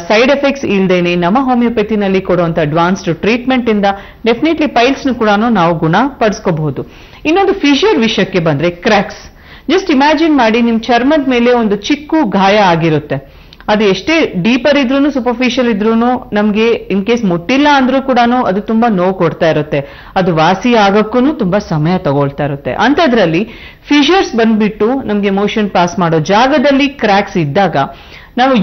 ಸೈಡ್ ಎಫೆಕ್ಟ್ಸ್ ಇಲ್ದೇನೆ ನಮ್ಮ ಹೋಮಿಯೋಪತಿನಲ್ಲಿ ಕೊಡುವಂತ ಅಡ್ವಾನ್ಸ್ಡ್ ಟ್ರೀಟ್ಮೆಂಟ್ ಇಂದ ಡೆಫಿನೆಟ್ಲಿ ಪೈಲ್ಸ್ ಕೂಡ ನಾವು ಗುಣಪಡಿಸ್ಕೋಬಹುದು. ಇನ್ನೊಂದು ಫಿಶರ್ ವಿಷಯಕ್ಕೆ ಬಂದ್ರೆ ಕ್ರ್ಯಾಕ್ಸ್. ಜಸ್ಟ್ ಇಮ್ಯಾಜಿನ್ ಮಾಡಿ, ನಿಮ್ ಚರ್ಮದ ಮೇಲೆ ಒಂದು ಚಿಕ್ಕ ಗಾಯ ಆಗಿರುತ್ತೆ, ಅದು ಎಷ್ಟೇ ಡೀಪರ್ ಇದ್ರೂ ಸೂಪರ್ಫಿಷಿಯಲ್ ಇದ್ರೂ ನಮ್ಗೆ ಇನ್ ಕೇಸ್ ಮುಟ್ಟಿಲ್ಲ ಅಂದ್ರೂ ಕೂಡ ಅದು ತುಂಬಾ ನೋವು ಕೊಡ್ತಾ ಇರುತ್ತೆ, ಅದು ವಾಸಿ ಆಗಕ್ಕೂ ತುಂಬಾ ಸಮಯ ತಗೊಳ್ತಾ ಇರುತ್ತೆ. ಅಂತದ್ರಲ್ಲಿ ಫಿಶರ್ಸ್ ಬಂದ್ಬಿಟ್ಟು ನಮ್ಗೆ ಮೋಷನ್ ಪಾಸ್ ಮಾಡೋ ಜಾಗದಲ್ಲಿ ಕ್ರ್ಯಾಕ್ಸ್ ಇದ್ದಾಗ ನಾವು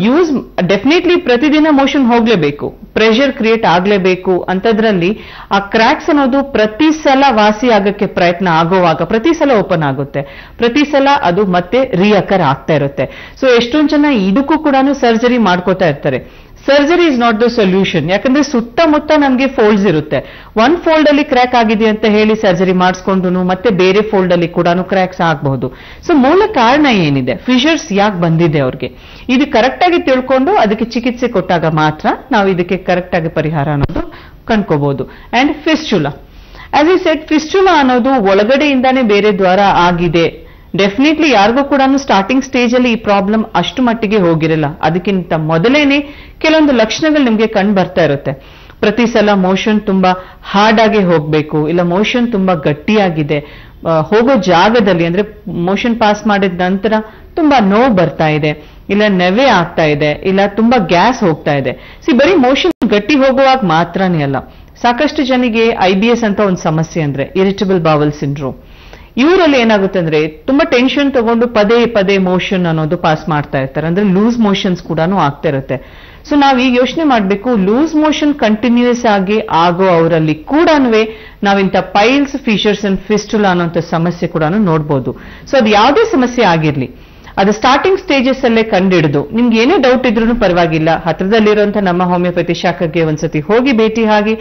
ಡೆಫಿನೆಟ್ಲಿ ಪ್ರತಿದಿನ ಮೋಷನ್ ಹೋಗ್ಲೇಬೇಕು, ಪ್ರೆಷರ್ ಕ್ರಿಯೇಟ್ ಆಗ್ಲೇಬೇಕು. ಅಂತದ್ರಲ್ಲಿ ಆ ಕ್ರ್ಯಾಕ್ಸ್ ಅನ್ನೋದು ಪ್ರತಿ ಸಲ ವಾಸಿ ಆಗಕ್ಕೆ ಪ್ರಯತ್ನ ಆಗುವಾಗ ಪ್ರತಿ ಸಲ ಓಪನ್ ಆಗುತ್ತೆ, ಪ್ರತಿ ಸಲ ಅದು ಮತ್ತೆ ರಿಅಕರ್ ಆಗ್ತಾ ಇರುತ್ತೆ. ಸೊ ಎಷ್ಟೊಂದು ಜನ ಇದಕ್ಕೂ ಕೂಡ ಸರ್ಜರಿ ಮಾಡ್ಕೋತಾ ಇರ್ತಾರೆ. Surgery is not the solution, ಯಾಕಂದ್ರೆ ಸುತ್ತಮುತ್ತ ನಮ್ಗೆ ಫೋಲ್ಡ್ಸ್ ಇರುತ್ತೆ. ಒಂದ್ ಫೋಲ್ಡ್ ಅಲ್ಲಿ ಕ್ರ್ಯಾಕ್ ಆಗಿದೆ ಅಂತ ಹೇಳಿ ಸರ್ಜರಿ ಮಾಡಿಸ್ಕೊಂಡು ಮತ್ತೆ ಬೇರೆ ಫೋಲ್ಡ್ ಅಲ್ಲಿ ಕೂಡ ಕ್ರ್ಯಾಕ್ಸ್ ಆಗಬಹುದು. ಸೊ ಮೂಲ ಕಾರಣ ಏನಿದೆ, ಫಿಶರ್ಸ್ ಯಾಕೆ ಬಂದಿದೆ ಅವ್ರಿಗೆ, ಇದು ಕರೆಕ್ಟ್ ಆಗಿ ತಿಳ್ಕೊಂಡು ಅದಕ್ಕೆ ಚಿಕಿತ್ಸೆ ಕೊಟ್ಟಾಗ ಮಾತ್ರ ನಾವು ಇದಕ್ಕೆ ಕರೆಕ್ಟ್ ಆಗಿ ಪರಿಹಾರ ಅನ್ನೋದು ಕಂಡ್ಕೋಬಹುದು. And fistula, as I said, fistula ಅನ್ನೋದು ಒಳಗಡೆಯಿಂದಾನೇ ಬೇರೆ ದ್ವಾರ ಆಗಿದೆ. ಡೆಫಿನೆಟ್ಲಿ ಯಾರಿಗೂ ಕೂಡ ಸ್ಟಾರ್ಟಿಂಗ್ ಸ್ಟೇಜ್ ಅಲ್ಲಿ ಈ ಪ್ರಾಬ್ಲಮ್ ಅಷ್ಟು ಮಟ್ಟಿಗೆ ಹೋಗಿರಲ್ಲ, ಅದಕ್ಕಿಂತ ಮೊದಲೇನೆ ಕೆಲವೊಂದು ಲಕ್ಷಣಗಳು ನಿಮ್ಗೆ ಕಂಡು ಬರ್ತಾ ಇರುತ್ತೆ. ಪ್ರತಿ ಸಲ ಮೋಷನ್ ತುಂಬಾ ಹಾರ್ಡ್ ಆಗಿ ಹೋಗ್ಬೇಕು, ಇಲ್ಲ ಮೋಷನ್ ತುಂಬಾ ಗಟ್ಟಿಯಾಗಿದೆ, ಹೋಗೋ ಜಾಗದಲ್ಲಿ ಅಂದ್ರೆ ಮೋಷನ್ ಪಾಸ್ ಮಾಡಿದ ನಂತರ ತುಂಬಾ ನೋವು ಬರ್ತಾ ಇದೆ, ಇಲ್ಲ ನೆವೆ ಆಗ್ತಾ ಇದೆ, ಇಲ್ಲ ತುಂಬಾ ಗ್ಯಾಸ್ ಹೋಗ್ತಾ ಇದೆ. ಬರೀ ಮೋಷನ್ ಗಟ್ಟಿ ಹೋಗುವಾಗ ಮಾತ್ರನೇ ಅಲ್ಲ, ಸಾಕಷ್ಟು ಜನಿಗೆ IBS ಅಂತ ಒಂದು ಸಮಸ್ಯೆ ಅಂದ್ರೆ ಇರಿಟಬಲ್ ಬಾವಲ್ ಸಿಂಡ್ರೋಮ್. ಇವರಲ್ಲಿ ಏನಾಗುತ್ತೆ ಅಂದ್ರೆ ತುಂಬಾ ಟೆನ್ಷನ್ ತಗೊಂಡು ಪದೇ ಪದೇ ಮೋಷನ್ ಅನ್ನೋದು ಪಾಸ್ ಮಾಡ್ತಾ ಇರ್ತಾರೆ, ಅಂದ್ರೆ ಲೂಸ್ ಮೋಷನ್ಸ್ ಕೂಡ ಆಗ್ತಾ ಇರುತ್ತೆ. ಸೊ ನಾವ್ ಈಗ ಯೋಚನೆ ಮಾಡ್ಬೇಕು, ಲೂಸ್ ಮೋಷನ್ ಕಂಟಿನ್ಯೂಸ್ ಆಗಿ ಆಗೋ ಅವರಲ್ಲಿ ಕೂಡ ನಾವಿಂತ ಪೈಲ್ಸ್, ಫಿಶರ್ಸ್ ಅಂಡ್ ಫಿಸ್ಟುಲಾ ಅನ್ನೋಂಥ ಸಮಸ್ಯೆ ಕೂಡ ನೋಡ್ಬೋದು. ಸೊ ಅದು ಯಾವುದೇ ಸಮಸ್ಯೆ ಆಗಿರ್ಲಿ, ಅದು ಸ್ಟಾರ್ಟಿಂಗ್ ಸ್ಟೇಜಸ್ ಅಲ್ಲೇ ಕಂಡಿಡಿದು ನಿಮ್ಗೆ ಏನೇ ಡೌಟ್ ಇದ್ರೂ ಪರವಾಗಿಲ್ಲ, ಹತ್ರದಲ್ಲಿರುವಂತಹ ನಮ್ಮ ಹೋಮಿಯೋಪತಿ ಶಾಖೆಗೆ ಒಂದ್ಸತಿ ಹೋಗಿ ಭೇಟಿ ಆಗಿ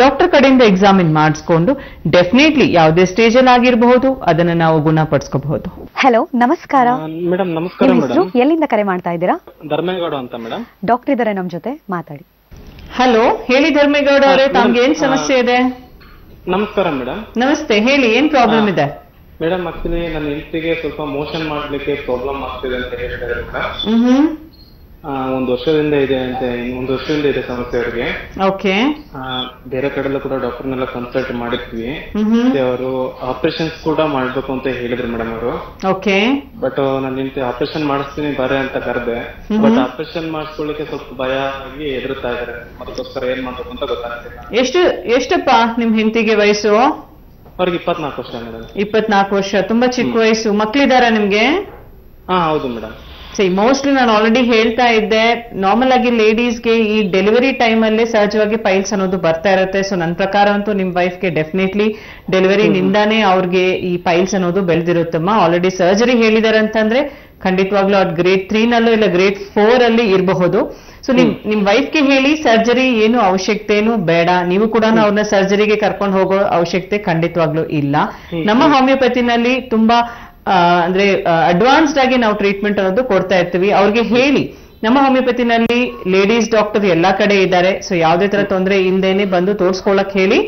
ಡಾಕ್ಟರ್ ಕಡೆಯಿಂದ ಎಕ್ಸಾಮಿನ್ ಮಾಡಿಸ್ಕೊಂಡು ಡೆಫಿನೆಟ್ಲಿ ಯಾವುದೇ ಸ್ಟೇಜ್ ಅಲ್ಲಿ ಆಗಿರಬಹುದು ಅದನ್ನ ನಾವು ಗುಣಪಡಿಸ್ಕೋಬಹುದು. ಹಲೋ, ನಮಸ್ಕಾರ ಮೇಡಮ್. ನಮಸ್ಕಾರ ಮೇಡಮ್. ಎಲ್ಲಿಂದ ಕರೆ ಮಾಡ್ತಾ ಇದ್ದೀರಾ? ಧರ್ಮೇಗೌಡ ಅಂತ ಮೇಡಮ್. ಡಾಕ್ಟರ್ ಇದ್ದಾರೆ ನಮ್ ಜೊತೆ, ಮಾತಾಡಿ. ಹಲೋ, ಹೇಳಿ ಧರ್ಮೇಗೌಡ ಅವರೇ, ತಮ್ಗೆ ಏನ್ ಸಮಸ್ಯೆ ಇದೆ? ನಮಸ್ಕಾರ ಮೇಡಮ್. ನಮಸ್ತೆ, ಹೇಳಿ, ಏನ್ ಪ್ರಾಬ್ಲಮ್ ಇದೆ? ಮೇಡಮ್, ಆಕ್ಚುಲಿ ನನ್ನ ಹೆಲ್ತ್ಗೆ ಸ್ವಲ್ಪ ಮೋಷನ್ ಮಾಡ್ಲಿಕ್ಕೆ ಪ್ರಾಬ್ಲಮ್ ಆಗ್ತಿದೆ ಅಂತ ಹೇಳ್ತಾರೆ. ಒಂದು ವರ್ಷದಿಂದ ಇದೆ ಸಮಸ್ಯೆ ಅವ್ರಿಗೆ. ಓಕೆ. ಬೇರೆ ಕಡೆಲ್ಲ ಕೂಡ ಡಾಕ್ಟರ್ನೆಲ್ಲ ಕನ್ಸಲ್ಟ್ ಮಾಡಿದ್ವಿ, ಅವರು ಆಪರೇಷನ್ಸ್ ಕೂಡ ಮಾಡ್ಬೇಕು ಅಂತ ಹೇಳಿದ್ರು ಮೇಡಮ್ ಅವರು. ಓಕೆ. ಬಟ್ ನಾನು ಇಂತ ಆಪರೇಷನ್ ಮಾಡಿಸ್ತೀನಿ ಬರೇ ಅಂತ ಕರೆದೆ, ಬಟ್ ಆಪರೇಷನ್ ಮಾಡಿಸ್ಕೊಳ್ಳಿಕ್ಕೆ ಸ್ವಲ್ಪ ಭಯ ಆಗಿ ಎದುರುತ್ತಾ ಇದಾರೆ. ಅದಕ್ಕೋಸ್ಕರ ಏನ್ ಮಾಡ್ಬೇಕು ಅಂತ ಗೊತ್ತಾಗ್ತಿಲ್ಲ. ಎಷ್ಟಪ್ಪ ನಿಮ್ ಹೆಂಡತಿಗೆ ವಯಸ್ಸು? ಅವ್ರಿಗೆ 24 ವರ್ಷ ಮೇಡಮ್. 24 ವರ್ಷ, ತುಂಬಾ ಚಿಕ್ಕ ವಯಸ್ಸು. ಮಕ್ಳಿದಾರ ನಿಮ್ಗೆ? ಹೌದು ಮೇಡಮ್. ಮೋಸ್ಟ್ಲಿ ನಾನು ಆಲ್ರೆಡಿ ಹೇಳ್ತಾ ಇದ್ದೆ, ನಾರ್ಮಲ್ ಆಗಿ ಲೇಡೀಸ್ಗೆ ಈ ಡೆಲಿವರಿ ಟೈಮ್ ಅಲ್ಲೇ ಸಹಜವಾಗಿ ಪೈಲ್ಸ್ ಅನ್ನೋದು ಬರ್ತಾ ಇರುತ್ತೆ. ಸೊ ನನ್ನ ಪ್ರಕಾರ ಅಂತೂ ನಿಮ್ ವೈಫ್ಗೆ ಡೆಫಿನೆಟ್ಲಿ ಡೆಲಿವರಿ ನಿಂದಾನೇ ಅವ್ರಿಗೆ ಈ ಪೈಲ್ಸ್ ಅನ್ನೋದು ಬೆಳೆದಿರುತ್ತಮ್ಮ. ಆಲ್ರೆಡಿ ಸರ್ಜರಿ ಹೇಳಿದಾರೆ ಅಂತಂದ್ರೆ ಖಂಡಿತವಾಗ್ಲೂ ಅದು ಗ್ರೇಡ್ 3 ನಲ್ಲೂ ಇಲ್ಲ ಗ್ರೇಡ್ 4 ಅಲ್ಲಿ ಇರಬಹುದು. ಸೊ ನಿಮ್ ವೈಫ್ಗೆ ಹೇಳಿ ಸರ್ಜರಿ ಏನು ಅವಶ್ಯಕತೆನೂ ಬೇಡ, ನೀವು ಕೂಡ ಅವ್ರನ್ನ ಸರ್ಜರಿಗೆ ಕರ್ಕೊಂಡು ಹೋಗೋ ಅವಶ್ಯಕತೆ ಖಂಡಿತವಾಗ್ಲೂ ಇಲ್ಲ. ನಮ್ಮ ಹೋಮಿಯೋಪತಿನಲ್ಲಿ ತುಂಬಾ ಅಂದ್ರೆ ಅಡ್ವಾನ್ಸ್ಡ್ ಆಗಿ ನಾವು ಟ್ರೀಟ್ಮೆಂಟ್ ಅನ್ನೋದು ಕೊಡ್ತಾ ಇರ್ತೀವಿ. ಅವ್ರಿಗೆ ಹೇಳಿ, ನಮ್ಮ ಹೋಮಿಯೋಪತಿನಲ್ಲಿ ಲೇಡೀಸ್ ಡಾಕ್ಟರ್ ಎಲ್ಲಾ ಕಡೆ ಇದ್ದಾರೆ, ಸೊ ಯಾವುದೇ ತರ ತೊಂದರೆ ಇಲ್ದೇನೆ ಬಂದು ತೋರ್ಸ್ಕೊಳಕ್ ಹೇಳಿ.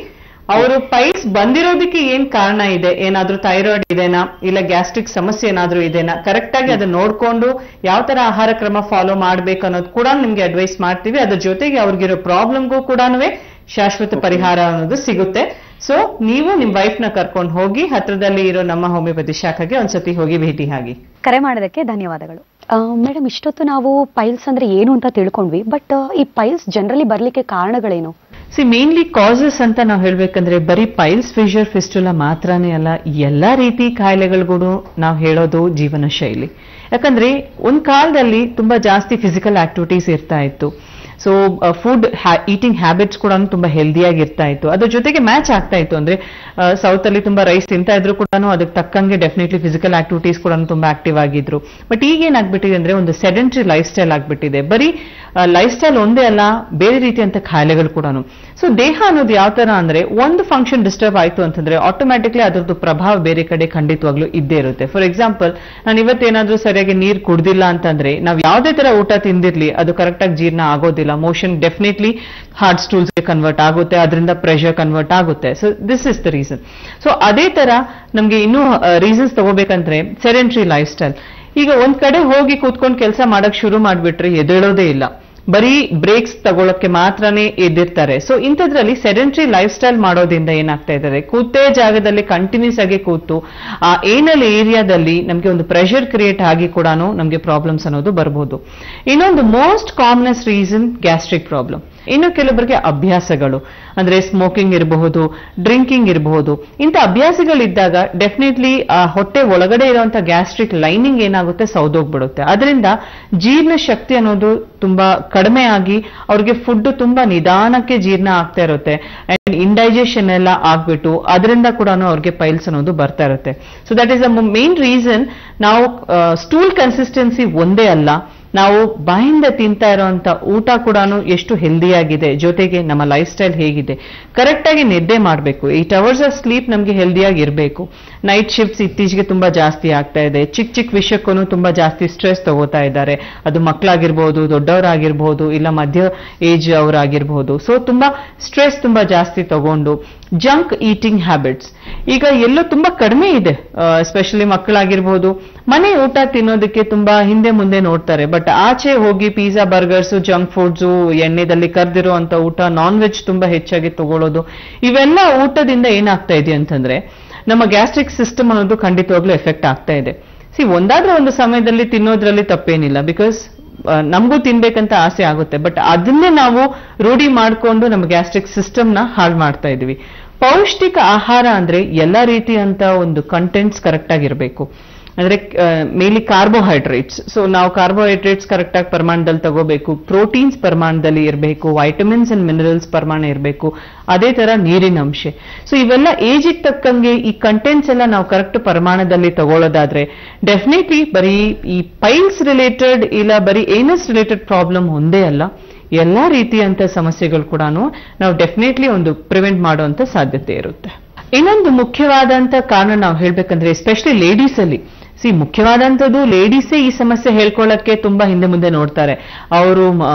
ಅವರು ಪೈಲ್ಸ್ ಬಂದಿರೋದಕ್ಕೆ ಏನ್ ಕಾರಣ ಇದೆ, ಏನಾದ್ರೂ ಥೈರಾಯ್ಡ್ ಇದೆನಾ, ಇಲ್ಲ ಗ್ಯಾಸ್ಟ್ರಿಕ್ ಸಮಸ್ಯೆ ಏನಾದ್ರೂ ಇದೆನಾ, ಕರೆಕ್ಟ್ ಆಗಿ ಅದನ್ನ ನೋಡ್ಕೊಂಡು ಯಾವ ತರ ಆಹಾರ ಕ್ರಮ ಫಾಲೋ ಮಾಡ್ಬೇಕು ಅನ್ನೋದು ಕೂಡ ನಿಮ್ಗೆ ಅಡ್ವೈಸ್ ಮಾಡ್ತೀವಿ. ಅದ್ರ ಜೊತೆಗೆ ಅವ್ರಿಗಿರೋ ಪ್ರಾಬ್ಲಮ್ಗೂ ಕೂಡ ಶಾಶ್ವತ ಪರಿಹಾರ ಅನ್ನೋದು ಸಿಗುತ್ತೆ. ಸೊ ನೀವು ನಿಮ್ ವೈಫ್ ನ ಕರ್ಕೊಂಡು ಹೋಗಿ ಹತ್ರದಲ್ಲಿ ಇರೋ ನಮ್ಮ ಹೋಮಿಯೋಪತಿ ಶಾಖೆಗೆ ಒಂದ್ಸತಿ ಹೋಗಿ ಭೇಟಿ ಆಗಿ. ಕರೆ ಮಾಡೋದಕ್ಕೆ ಧನ್ಯವಾದಗಳು. ಮೇಡಮ್, ಇಷ್ಟೊತ್ತು ನಾವು ಪೈಲ್ಸ್ ಅಂದ್ರೆ ಏನು ಅಂತ ತಿಳ್ಕೊಂಡ್ವಿ, ಬಟ್ ಈ ಪೈಲ್ಸ್ ಜನರಲಿ ಬರ್ಲಿಕ್ಕೆ ಕಾರಣಗಳೇನು? ಮೇನ್ಲಿ ಕಾಸಸ್ ಅಂತ ನಾವು ಹೇಳ್ಬೇಕಂದ್ರೆ ಬರೀ ಪೈಲ್ಸ್, ಫಿಶರ್, ಫಿಸ್ಟುಲಾ ಮಾತ್ರನೇ ಅಲ್ಲ, ಎಲ್ಲಾ ರೀತಿ ಕಾಯಿಲೆಗಳಿಗೂ ನಾವು ಹೇಳೋದು ಜೀವನ ಶೈಲಿ. ಯಾಕಂದ್ರೆ ಒಂದ್ ಕಾಲದಲ್ಲಿ ತುಂಬಾ ಜಾಸ್ತಿ ಫಿಸಿಕಲ್ ಆಕ್ಟಿವಿಟೀಸ್ ಇರ್ತಾ ಇತ್ತು. ಸೊ ಫುಡ್ ಈಟಿಂಗ್ ಹ್ಯಾಬಿಟ್ಸ್ ಕೂಡ ತುಂಬಾ ಹೆಲ್ದಿಯಾಗಿ ಇರ್ತಾ ಇತ್ತು. ಅದ್ರ ಜೊತೆಗೆ ಮ್ಯಾಚ್ ಆಗ್ತಾ ಇತ್ತು. ಅಂದ್ರೆ ಸೌತ್ ಅಲ್ಲಿ ತುಂಬಾ ರೈಸ್ ತಿಂತಾ ಇದ್ರು ಕೂಡ ಅದಕ್ಕೆ ತಕ್ಕಂಗೆ ಡೆಫಿನೆಟ್ಲಿ ಫಿಸಿಕಲ್ ಆಕ್ಟಿವಿಟೀಸ್ ಕೂಡ ತುಂಬಾ ಆಕ್ಟಿವ್ ಆಗಿದ್ರು. ಬಟ್ ಈಗ ಏನಾಗ್ಬಿಟ್ಟಿದೆ ಅಂದ್ರೆ ಒಂದು ಸೆಡೆಂಟರಿ ಲೈಫ್ ಸ್ಟೈಲ್ ಆಗ್ಬಿಟ್ಟಿದೆ. ಬರೀ ಲೈಫ್ ಸ್ಟೈಲ್ ಒಂದೇ ಅಲ್ಲ, ಬೇರೆ ರೀತಿಯಂತ ಕಾಯಿಲೆಗಳು ಕೂಡ. ಸೊ ದೇಹ ಅನ್ನೋದು ಯಾವ ತರ ಅಂದ್ರೆ, ಒಂದು ಫಂಕ್ಷನ್ ಡಿಸ್ಟರ್ಬ್ ಆಯ್ತು ಅಂತಂದ್ರೆ ಆಟೋಮ್ಯಾಟಿಕ್ಲಿ ಅದರದ್ದು ಪ್ರಭಾವ ಬೇರೆ ಕಡೆ ಖಂಡಿತವಾಗ್ಲೂ ಇದ್ದೇ ಇರುತ್ತೆ. ಫಾರ್ ಎಕ್ಸಾಂಪಲ್, ನಾನು ಇವತ್ತೇನಾದ್ರೂ ಸರಿಯಾಗಿ ನೀರು ಕುಡ್ದಿಲ್ಲ ಅಂತಂದ್ರೆ ನಾವು ಯಾವುದೇ ತರ ಊಟ ತಿಂದಿರ್ಲಿ ಅದು ಕರೆಕ್ಟ್ ಆಗಿ ಜೀರ್ಣ ಆಗೋದಿಲ್ಲ. ಮೋಷನ್ ಡೆಫಿನೆಟ್ಲಿ ಹಾರ್ಡ್ ಸ್ಟೂಲ್ಸ್ ಗೆ ಕನ್ವರ್ಟ್ ಆಗುತ್ತೆ, ಅದರಿಂದ ಪ್ರೆಷರ್ ಕನ್ವರ್ಟ್ ಆಗುತ್ತೆ. So this is the reason. So ಅದೇ ತರ ನಮ್ಗೆ ಇನ್ನೂ ರೀಸನ್ಸ್ ತಗೋಬೇಕಂದ್ರೆ ಸೆಡೆಂಟರಿ ಲೈಫ್ ಸ್ಟೈಲ್. ಈಗ ಒಂದ್ ಕಡೆ ಹೋಗಿ ಕೂತ್ಕೊಂಡು ಕೆಲಸ ಮಾಡಕ್ ಶುರು ಮಾಡ್ಬಿಟ್ರೆ ಎದ್ದೇಳೋದೇ ಇಲ್ಲ, ಬರೀ ಬ್ರೇಕ್ಸ್ ತಗೊಳಕ್ಕೆ ಮಾತ್ರನೇ ಎದ್ದಿರ್ತಾರೆ. ಸೊ ಇಂಥದ್ರಲ್ಲಿ ಸೆಡೆಂಟರಿ ಲೈಫ್ ಸ್ಟೈಲ್ ಮಾಡೋದ್ರಿಂದ ಏನಾಗ್ತಾ ಇದ್ದಾರೆ, ಕೂತೇ ಜಾಗದಲ್ಲಿ ಕಂಟಿನ್ಯೂಸ್ ಆಗಿ ಕೂತು ಆ ಏನಲ್ ಏರಿಯಾದಲ್ಲಿ ನಮ್ಗೆ ಒಂದು ಪ್ರೆಷರ್ ಕ್ರಿಯೇಟ್ ಆಗಿ ಕೂಡ ನಮ್ಗೆ ಪ್ರಾಬ್ಲಮ್ಸ್ ಅನ್ನೋದು ಬರ್ಬೋದು. ಇನ್ನೊಂದು most commonest reason gastric problem. ಇನ್ನು ಕೆಲವರಿಗೆ ಅಭ್ಯಾಸಗಳು ಅಂದ್ರೆ ಸ್ಮೋಕಿಂಗ್ ಇರಬಹುದು, ಡ್ರಿಂಕಿಂಗ್ ಇರಬಹುದು. ಇಂಥ ಅಭ್ಯಾಸಗಳಿದ್ದಾಗ ಡೆಫಿನೆಟ್ಲಿ ಆ ಹೊಟ್ಟೆ ಒಳಗಡೆ ಇರುವಂತಹ ಗ್ಯಾಸ್ಟ್ರಿಕ್ ಲೈನಿಂಗ್ ಏನಾಗುತ್ತೆ, ಸೌದೋಗ್ಬಿಡುತ್ತೆ. ಅದರಿಂದ ಜೀರ್ಣ ಶಕ್ತಿ ಅನ್ನೋದು ತುಂಬಾ ಕಡಿಮೆ ಆಗಿ ಅವ್ರಿಗೆ ಫುಡ್ ತುಂಬಾ ನಿಧಾನಕ್ಕೆ ಜೀರ್ಣ ಆಗ್ತಾ ಇರುತ್ತೆ. ಅಂಡ್ ಇಂಡೈಜೆಷನ್ ಎಲ್ಲ ಆಗ್ಬಿಟ್ಟು ಅದರಿಂದ ಕೂಡ ಅವ್ರಿಗೆ ಪೈಲ್ಸ್ ಅನ್ನೋದು ಬರ್ತಾ ಇರುತ್ತೆ. So that is the main reason. ನಾವು ಸ್ಟೂಲ್ ಕನ್ಸಿಸ್ಟೆನ್ಸಿ ಒಂದೇ ಅಲ್ಲ, ನಾವು ಬಾಯಿಂದ ತಿಂತಾ ಇರೋಂಥ ಊಟ ಕೂಡ ಎಷ್ಟು ಹೆಲ್ದಿಯಾಗಿದೆ, ಜೊತೆಗೆ ನಮ್ಮ ಲೈಫ್ ಸ್ಟೈಲ್ ಹೇಗಿದೆ. ಕರೆಕ್ಟ್ ಆಗಿ ನಿದ್ದೆ ಮಾಡಬೇಕು. 8 hours ಆಫ್ ಸ್ಲೀಪ್ ನಮ್ಗೆ ಹೆಲ್ದಿಯಾಗಿ ಇರಬೇಕು. ನೈಟ್ ಶಿಫ್ಟ್ಸ್ ಇತ್ತೀಚೆಗೆ ತುಂಬಾ ಜಾಸ್ತಿ ಆಗ್ತಾ ಇದೆ. ಚಿಕ್ಕ ಚಿಕ್ಕ ವಿಷಯಕ್ಕೂ ತುಂಬಾ ಜಾಸ್ತಿ ಸ್ಟ್ರೆಸ್ ತಗೋತಾ ಇದ್ದಾರೆ. ಅದು ಮಕ್ಕಳಾಗಿರ್ಬೋದು, ದೊಡ್ಡವರಾಗಿರ್ಬೋದು, ಇಲ್ಲ ಮಧ್ಯ ಏಜ್ ಅವರಾಗಿರ್ಬೋದು. ಸೊ ತುಂಬಾ ಸ್ಟ್ರೆಸ್ ತುಂಬಾ ಜಾಸ್ತಿ ತಗೊಂಡು ಜಂಕ್ ಈಟಿಂಗ್ ಹ್ಯಾಬಿಟ್ಸ್ ಈಗ ಎಲ್ಲೋ ತುಂಬಾ ಕಡಿಮೆ ಇದೆ. ಎಸ್ಪೆಷಲಿ ಮಕ್ಕಳಾಗಿರ್ಬೋದು, ಮನೆ ಊಟ ತಿನ್ನೋದಕ್ಕೆ ತುಂಬಾ ಹಿಂದೆ ಮುಂದೆ ನೋಡ್ತಾರೆ. ಬಟ್ ಆಚೆ ಹೋಗಿ ಪಿಜ್ಜಾ, ಬರ್ಗರ್ಸ್, ಜಂಕ್ ಫುಡ್ಸ್, ಎಣ್ಣೆದಲ್ಲಿ ಕರ್ದಿರೋ ಅಂತ ಊಟ, ನಾನ್ ವೆಜ್ ತುಂಬಾ ಹೆಚ್ಚಾಗಿ ತಗೊಳ್ಳೋದು, ಇವೆಲ್ಲ ಊಟದಿಂದ ಏನಾಗ್ತಾ ಇದೆ ಅಂತಂದ್ರೆ ನಮ್ಮ ಗ್ಯಾಸ್ಟ್ರಿಕ್ ಸಿಸ್ಟಮ್ ಅನ್ನೋದು ಖಂಡಿತವಾಗ್ಲೂ ಎಫೆಕ್ಟ್ ಆಗ್ತಾ ಇದೆ. ಒಂದಾದ್ರೂ ಒಂದು ಸಮಯದಲ್ಲಿ ತಿನ್ನೋದ್ರಲ್ಲಿ ತಪ್ಪೇನಿಲ್ಲ, ಬಿಕಾಸ್ ನಮಗೂ ತಿನ್ಬೇಕಂತ ಆಸೆ ಆಗುತ್ತೆ. ಬಟ್ ಅದನ್ನೇ ನಾವು ರೂಢಿ ಮಾಡಿಕೊಂಡು ನಮ್ಮ ಗ್ಯಾಸ್ಟ್ರಿಕ್ ಸಿಸ್ಟಮ್ ನ ಹಾಳು ಮಾಡ್ತಾ ಇದೀವಿ. ಪೌಷ್ಟಿಕ ಆಹಾರ ಅಂದ್ರೆ ಎಲ್ಲಾ ರೀತಿಯಂತ ಒಂದು ಕಂಟೆಂಟ್ಸ್ ಕರೆಕ್ಟ್ ಆಗಿರ್ಬೇಕು. ಅಂದ್ರೆ ಮೇನ್ಲಿ ಕಾರ್ಬೋಹೈಡ್ರೇಟ್ಸ್. ಸೊ ನಾವು ಕಾರ್ಬೋಹೈಡ್ರೇಟ್ಸ್ ಕರೆಕ್ಟ್ ಆಗಿ ಪ್ರಮಾಣದಲ್ಲಿ ತಗೋಬೇಕು, ಪ್ರೋಟೀನ್ಸ್ ಪ್ರಮಾಣದಲ್ಲಿ ಇರಬೇಕು, ವೈಟಮಿನ್ಸ್ ಅಂಡ್ ಮಿನರಲ್ಸ್ ಪ್ರಮಾಣ ಇರಬೇಕು, ಅದೇ ತರ ನೀರಿನ ಅಂಶ. ಸೊ ಇವೆಲ್ಲ ಏಜಿಗೆ ತಕ್ಕಂಗೆ ಈ ಕಂಟೆಂಟ್ಸ್ ಎಲ್ಲ ನಾವು ಕರೆಕ್ಟ್ ಪ್ರಮಾಣದಲ್ಲಿ ತಗೊಳ್ಳೋದಾದ್ರೆ ಡೆಫಿನೆಟ್ಲಿ ಬರೀ ಈ ಪೈಲ್ಸ್ ರಿಲೇಟೆಡ್ ಇಲ್ಲ ಬರೀ ಏನಸ್ ರಿಲೇಟೆಡ್ ಪ್ರಾಬ್ಲಮ್ ಒಂದೇ ಅಲ್ಲ, ಎಲ್ಲಾ ರೀತಿಯಂತ ಸಮಸ್ಯೆಗಳು ಕೂಡ ನಾವು ಡೆಫಿನೆಟ್ಲಿ ಒಂದು ಪ್ರಿವೆಂಟ್ ಮಾಡುವಂತ ಸಾಧ್ಯತೆ ಇರುತ್ತೆ. ಇನ್ನೊಂದು ಮುಖ್ಯವಾದಂತ ಕಾರಣ ನಾವು ಹೇಳ್ಬೇಕಂದ್ರೆ ಎಸ್ಪೆಷಲಿ ಲೇಡೀಸ್ ಅಲ್ಲಿ, ಮುಖ್ಯವಾದಂಥದ್ದು ಲೇಡೀಸೇ ಈ ಸಮಸ್ಯೆ ಹೇಳ್ಕೊಳ್ಳಕ್ಕೆ ತುಂಬಾ ಹಿಂದೆ ಮುಂದೆ ನೋಡ್ತಾರೆ. ಅವರು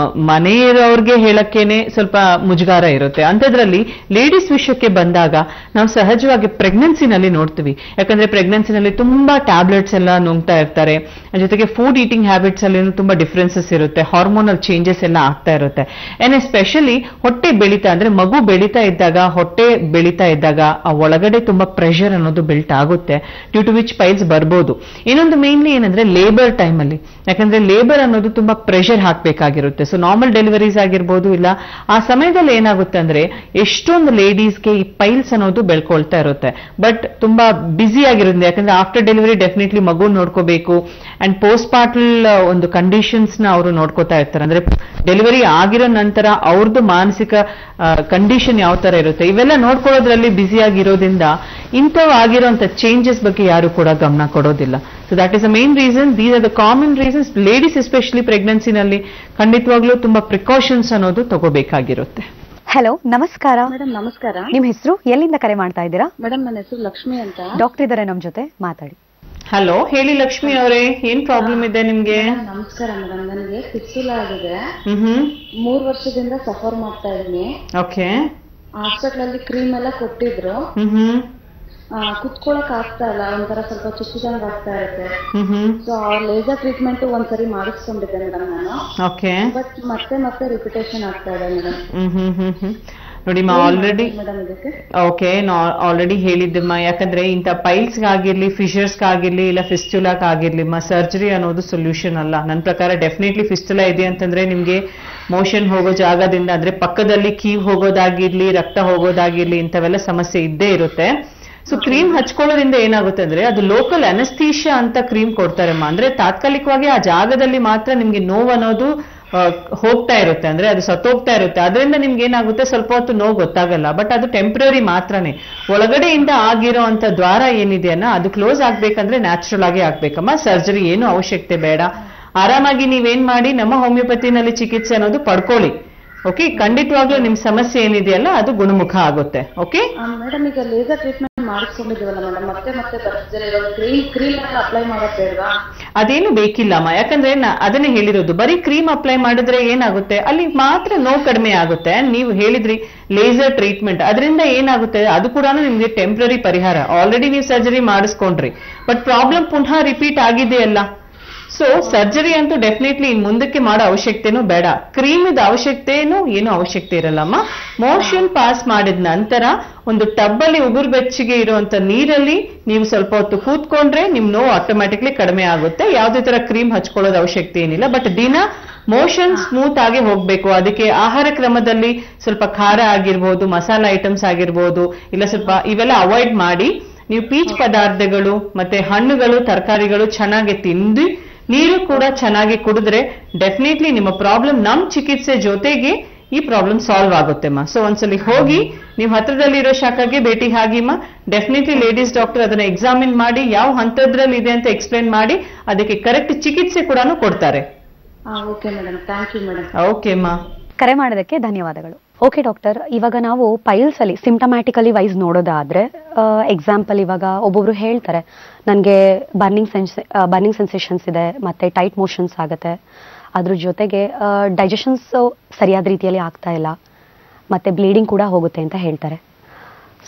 ಮನೆಯವ್ರಿಗೆ ಹೇಳಕ್ಕೇನೆ ಸ್ವಲ್ಪ ಮುಜುಗಾರ ಇರುತ್ತೆ. ಅಂಥದ್ರಲ್ಲಿ ಲೇಡೀಸ್ ವಿಷಯಕ್ಕೆ ಬಂದಾಗ ನಾವು ಸಹಜವಾಗಿ ಪ್ರೆಗ್ನೆನ್ಸಿನಲ್ಲಿ ನೋಡ್ತೀವಿ. ಯಾಕಂದ್ರೆ ಪ್ರೆಗ್ನೆನ್ಸಿನಲ್ಲಿ ತುಂಬಾ ಟ್ಯಾಬ್ಲೆಟ್ಸ್ ಎಲ್ಲ ನುಂಗ್ತಾ ಇರ್ತಾರೆ. ಜೊತೆಗೆ ಫುಡ್ ಈಟಿಂಗ್ ಹ್ಯಾಬಿಟ್ಸ್ ಅಲ್ಲಿ ತುಂಬಾ ಡಿಫ್ರೆನ್ಸಸ್ ಇರುತ್ತೆ, ಹಾರ್ಮೋನಲ್ ಚೇಂಜಸ್ ಎಲ್ಲ ಆಗ್ತಾ ಇರುತ್ತೆ. ಅಂಡ್ ಎಸ್ಪೆಷಲಿ ಹೊಟ್ಟೆ ಬೆಳೀತಾ ಅಂದ್ರೆ ಮಗು ಬೆಳೀತಾ ಇದ್ದಾಗ, ಹೊಟ್ಟೆ ಬೆಳೀತಾ ಇದ್ದಾಗ ಆ ಒಳಗಡೆ ತುಂಬಾ ಪ್ರೆಷರ್ ಅನ್ನೋದು ಬಿಲ್ಟ್ ಆಗುತ್ತೆ, ಡ್ಯೂ ಟು ವಿಚ್ ಪೈಲ್ಸ್ ಬರ್ಬೋದು. ಇನ್ನೊಂದು ಮೇನ್ಲಿ ಏನಂದ್ರೆ ಲೇಬರ್ ಟೈಮ್ ಅಲ್ಲಿ, ಯಾಕಂದ್ರೆ ಲೇಬರ್ ಅನ್ನೋದು ತುಂಬಾ ಪ್ರೆಷರ್ ಹಾಕ್ಬೇಕಾಗಿರುತ್ತೆ. ಸೊ ನಾರ್ಮಲ್ ಡೆಲಿವರೀಸ್ ಆಗಿರ್ಬೋದು, ಇಲ್ಲ ಆ ಸಮಯದಲ್ಲಿ ಏನಾಗುತ್ತೆ ಅಂದ್ರೆ ಎಷ್ಟೊಂದು ಲೇಡೀಸ್ಗೆ ಈ ಪೈಲ್ಸ್ ಅನ್ನೋದು ಬೆಳ್ಕೊಳ್ತಾ ಇರುತ್ತೆ. ಬಟ್ ತುಂಬಾ ಬ್ಯುಸಿ ಆಗಿರುತ್ತೆ, ಯಾಕಂದ್ರೆ ಆಫ್ಟರ್ ಡೆಲಿವರಿ ಡೆಫಿನೆಟ್ಲಿ ಮಗು ನೋಡ್ಕೋಬೇಕು ಅಂಡ್ ಪೋಸ್ಟ್ ಪಾರ್ಟಲ್ ಒಂದು ಕಂಡೀಷನ್ಸ್ ನ ಅವರು ನೋಡ್ಕೋತಾ ಇರ್ತಾರೆ. ಅಂದ್ರೆ ಡೆಲಿವರಿ ಆಗಿರೋ ನಂತರ ಅವ್ರದ್ದು ಮಾನಸಿಕ ಕಂಡೀಷನ್ ಯಾವ ತರ ಇರುತ್ತೆ, ಇವೆಲ್ಲ ನೋಡ್ಕೊಳ್ಳೋದ್ರಲ್ಲಿ ಬ್ಯುಸಿ ಆಗಿರೋದ್ರಿಂದ ಇಂಥವು ಆಗಿರೋಂಥ ಚೇಂಜಸ್ ಬಗ್ಗೆ ಯಾರು ಕೂಡ ಗಮನ ಕೊಡೋದಿಲ್ಲ. So that is the main reason. These are the common reasons. Ladies especially ಪ್ರೆಗ್ನೆನ್ಸಿನಲ್ಲಿ ಖಂಡಿತವಾಗ್ಲೂ ತುಂಬಾ ಪ್ರಿಕಾಷನ್ಸ್ ಅನ್ನೋದು ತಗೋಬೇಕಾಗಿರುತ್ತೆ. ಹಲೋ, ನಮಸ್ಕಾರ ಮೇಡಮ್. ನಮಸ್ಕಾರ. ನಿಮ್ ಹೆಸರು, ಎಲ್ಲಿಂದ ಕರೆ ಮಾಡ್ತಾ ಇದ್ದೀರಾ? ಮೇಡಮ್ ನನ್ನ ಹೆಸರು ಲಕ್ಷ್ಮಿ ಅಂತ. ಡಾಕ್ಟರ್ ಇದಾರೆ ನಮ್ ಜೊತೆ, ಮಾತಾಡಿ. ಹಲೋ, ಹೇಳಿ ಲಕ್ಷ್ಮಿ ಅವರೇ, ಏನ್ ಪ್ರಾಬ್ಲಮ್ ಇದೆ ನಿಮ್ಗೆ? ನಮಸ್ಕಾರ ಮೇಡಮ್, ನನಗೆ ಫಿಸ್ಟುಲಾ ಆಗಿದೆ. 3 ವರ್ಷದಿಂದ ಸಫರ್ ಮಾಡ್ತಾ ಇದೀನಿ. ಓಕೆ. ಹಾಸ್ಪಿಟಲ್ ಅಲ್ಲಿ ಕ್ರೀಮ್ ಎಲ್ಲ ಕೊಟ್ಟಿದ್ರು. ಕುತ್ಕೊಳಕ್ ಆಗ್ತಾ ಇಲ್ಲ, ಒಂಥರ ಸ್ವಲ್ಪ ಚುಚ್ಚಿದಂಗ್ ಆಗ್ತಾ ಇರುತ್ತೆ. ಸೊ ಲೇಸರ್ ಟ್ರೀಟ್ಮೆಂಟ್ ಒಂದ್ಸರಿ ಮಾಡಿಸ್ಕೊಂಡಿದ್ದೆ ಮೇಡಮ್ ನಾನು. ಓಕೆ. ಬಟ್ ಮತ್ತೆ ಮತ್ತೆ ರಿಪಿಟೇಷನ್ ಆಗ್ತಾ ಇದೆ ಮೇಡಮ್. ನೋಡಿ ಆಲ್ರೆಡಿ ಓಕೆ ಆಲ್ರೆಡಿ ಹೇಳಿದ್ದಮ್ಮ. ಯಾಕಂದ್ರೆ ಇಂಥ ಪೈಲ್ಸ್ ಆಗಿರ್ಲಿ, ಫಿಶರ್ಸ್ ಆಗಿರ್ಲಿ, ಇಲ್ಲ ಫಿಸ್ಟುಲಾಕ್ ಆಗಿರ್ಲಿ, ಸರ್ಜರಿ ಅನ್ನೋದು ಸೊಲ್ಯೂಷನ್ ಅಲ್ಲ. ನನ್ನ ಪ್ರಕಾರ ಡೆಫಿನೆಟ್ಲಿ ಫಿಸ್ಟುಲಾ ಇದೆ ಅಂತಂದ್ರೆ ನಿಮ್ಗೆ ಮೋಷನ್ ಹೋಗೋ ಜಾಗದಿಂದ ಅಂದ್ರೆ ಪಕ್ಕದಲ್ಲಿ ಕೀವ್ ಹೋಗೋದಾಗಿರ್ಲಿ, ರಕ್ತ ಹೋಗೋದಾಗಿರ್ಲಿ, ಇಂಥವೆಲ್ಲ ಸಮಸ್ಯೆ ಇದ್ದೇ ಇರುತ್ತೆ. ಸೊ ಕ್ರೀಮ್ ಹಚ್ಕೊಳ್ಳೋದ್ರಿಂದ ಏನಾಗುತ್ತೆ ಅಂದ್ರೆ ಅದು ಲೋಕಲ್ ಅನಸ್ಥೀಶಿಯಾ ಅಂತ ಕ್ರೀಮ್ ಕೊಡ್ತಾರಮ್ಮ. ಅಂದ್ರೆ ತಾತ್ಕಾಲಿಕವಾಗಿ ಆ ಜಾಗದಲ್ಲಿ ಮಾತ್ರ ನಿಮ್ಗೆ ನೋವು ಅನ್ನೋದು ಹೋಗ್ತಾ ಇರುತ್ತೆ, ಅಂದ್ರೆ ಅದು ಸತ್ತೋಗ್ತಾ ಇರುತ್ತೆ. ಅದರಿಂದ ನಿಮ್ಗೆ ಏನಾಗುತ್ತೆ, ಸ್ವಲ್ಪ ಹೊತ್ತು ನೋವು ಗೊತ್ತಾಗಲ್ಲ, ಬಟ್ ಅದು ಟೆಂಪ್ರರಿ ಮಾತ್ರನೇ. ಒಳಗಡೆಯಿಂದ ಆಗಿರೋ ಅಂತ ದ್ವಾರ ಏನಿದೆಯನ್ನ ಅದು ಕ್ಲೋಸ್ ಆಗ್ಬೇಕಂದ್ರೆ ನ್ಯಾಚುರಲ್ ಆಗಿ ಆಗ್ಬೇಕಮ್ಮ. ಸರ್ಜರಿ ಏನು ಅವಶ್ಯಕತೆ ಬೇಡ. ಆರಾಮಾಗಿ ನೀವೇನ್ ಮಾಡಿ ನಮ್ಮ ಹೋಮಿಯೋಪತಿನಲ್ಲಿ ಚಿಕಿತ್ಸೆ ಅನ್ನೋದು ಪಡ್ಕೊಳ್ಳಿ. ಓಕೆ, ಖಂಡಿತವಾಗ್ಲೂ ನಿಮ್ ಸಮಸ್ಯೆ ಏನಿದೆಯಲ್ಲ ಅದು ಗುಣಮುಖ ಆಗುತ್ತೆ. ಓಕೆ ಮೇಡಮ್, ಈಗ ಲೇಸರ್ ಟ್ರೀಟ್ಮೆಂಟ್ ಮಾಡಿಸ್ಕೊಂಡಿದ್ದೀವಲ್ಲ ಮೇಡಮ್, ಮತ್ತೆ ಮತ್ತೆ ಬರ್ತಿದ್ರೆ ಕ್ರೀಮ್ ಅಪ್ಲೈ ಮಾಡೋದು ಬೇಡವಾ? ಅದೇನು ಬೇಕಿಲ್ಲಮ್ಮ, ಯಾಕಂದ್ರೆ ಅದನ್ನೇ ಹೇಳಿರೋದು, ಬರೀ ಕ್ರೀಮ್ ಅಪ್ಲೈ ಮಾಡಿದ್ರೆ ಏನಾಗುತ್ತೆ, ಅಲ್ಲಿ ಮಾತ್ರ ನೋವು ಕಡಿಮೆ ಆಗುತ್ತೆ. ನೀವು ಹೇಳಿದ್ರಿ ಲೇಸರ್ ಟ್ರೀಟ್ಮೆಂಟ್, ಅದರಿಂದ ಏನಾಗುತ್ತೆ, ಅದು ಕೂಡ ನಿಮ್ಗೆ ಟೆಂಪ್ರರಿ ಪರಿಹಾರ. ಆಲ್ರೆಡಿ ನೀವು ಸರ್ಜರಿ ಮಾಡಿಸ್ಕೊಂಡ್ರಿ, ಬಟ್ ಪ್ರಾಬ್ಲಮ್ ಪುನಃ ರಿಪೀಟ್ ಆಗಿದೆಯಲ್ಲ. ಸೊ ಸರ್ಜರಿ ಅಂತೂ ಡೆಫಿನೆಟ್ಲಿ ಇನ್ ಮುಂದಕ್ಕೆ ಮಾಡೋ ಅವಶ್ಯಕತೆನೂ ಬೇಡ. ಕ್ರೀಮ್ ಇದ ಅವಶ್ಯಕತೆನೂ ಏನು ಅವಶ್ಯಕತೆ ಇರಲ್ಲಮ್ಮ. ಮೋಷನ್ ಪಾಸ್ ಮಾಡಿದ ನಂತರ ಒಂದು ಟಬ್ ಅಲ್ಲಿ ಉಗುರು ಬೆಚ್ಚಗೆ ಇರುವಂತ ನೀರಲ್ಲಿ ನೀವು ಸ್ವಲ್ಪ ಹೊತ್ತು ಕೂತ್ಕೊಂಡ್ರೆ ನಿಮ್ ನೋವು ಆಟೋಮ್ಯಾಟಿಕ್ಲಿ ಕಡಿಮೆ ಆಗುತ್ತೆ. ಯಾವುದೇ ತರ ಕ್ರೀಮ್ ಹಚ್ಕೊಳ್ಳೋದು ಅವಶ್ಯಕತೆ ಏನಿಲ್ಲ. ಬಟ್ ದಿನ ಮೋಷನ್ ಸ್ಮೂತ್ ಆಗಿ ಹೋಗ್ಬೇಕು. ಅದಕ್ಕೆ ಆಹಾರ ಕ್ರಮದಲ್ಲಿ ಸ್ವಲ್ಪ ಖಾರ ಆಗಿರ್ಬೋದು, ಮಸಾಲಾ ಐಟಮ್ಸ್ ಆಗಿರ್ಬೋದು, ಇಲ್ಲ ಸ್ವಲ್ಪ ಇವೆಲ್ಲ ಅವಾಯ್ಡ್ ಮಾಡಿ ನೀವು ಪೀಚ್ ಪದಾರ್ಥಗಳು ಮತ್ತೆ ಹಣ್ಣುಗಳು, ತರಕಾರಿಗಳು ಚೆನ್ನಾಗಿ ತಿಂದು ನೀರು ಕೂಡ ಚೆನ್ನಾಗಿ ಕುಡಿದ್ರೆ ಡೆಫಿನೆಟ್ಲಿ ನಿಮ್ಮ ಪ್ರಾಬ್ಲಮ್ ನಮ್ ಚಿಕಿತ್ಸೆ ಜೊತೆಗೆ ಈ ಪ್ರಾಬ್ಲಮ್ ಸಾಲ್ವ್ ಆಗುತ್ತೆಮ್ಮ. ಸೊ ಒಂದ್ಸಲಿ ಹೋಗಿ ನೀವು ಹತ್ರದಲ್ಲಿರೋ ಶಾಖೆಗೆ ಭೇಟಿ ಆಗಿಮ್ಮ. ಡೆಫಿನೆಟ್ಲಿ ಲೇಡೀಸ್ ಡಾಕ್ಟರ್ ಅದನ್ನ ಎಕ್ಸಾಮಿನ್ ಮಾಡಿ ಯಾವ ಹಂತದ್ರಲ್ಲಿ ಇದೆ ಅಂತ ಎಕ್ಸ್ಪ್ಲೇನ್ ಮಾಡಿ ಅದಕ್ಕೆ ಕರೆಕ್ಟ್ ಚಿಕಿತ್ಸೆ ಕೂಡ ಕೊಡ್ತಾರೆ. Okay madam, thank you madam. ಓಕೆಮ್ಮ, ಕರೆ ಮಾಡೋದಕ್ಕೆ ಧನ್ಯವಾದಗಳು. ಓಕೆ ಡಾಕ್ಟರ್, ಇವಾಗ ನಾವು ಪೈಲ್ಸ್ ಅಲ್ಲಿ ಸಿಂಪ್ಟಮ್ಯಾಟಿಕಲಿ ವೈಸ್ ನೋಡೋದಾದ್ರೆ, ಎಕ್ಸಾಂಪಲ್ ಇವಾಗ ಒಬ್ಬೊಬ್ರು ಹೇಳ್ತಾರೆ ನನಗೆ ಬರ್ನಿಂಗ್ ಸೆನ್ಸೇಷನ್ಸ್ ಇದೆ, ಮತ್ತೆ ಟೈಟ್ ಮೋಷನ್ಸ್ ಆಗುತ್ತೆ, ಅದ್ರ ಜೊತೆಗೆ ಡೈಜೆಷನ್ಸ್ ಸರಿಯಾದ ರೀತಿಯಲ್ಲಿ ಆಗ್ತಾ ಇಲ್ಲ, ಮತ್ತೆ ಬ್ಲೀಡಿಂಗ್ ಕೂಡ ಹೋಗುತ್ತೆ ಅಂತ ಹೇಳ್ತಾರೆ.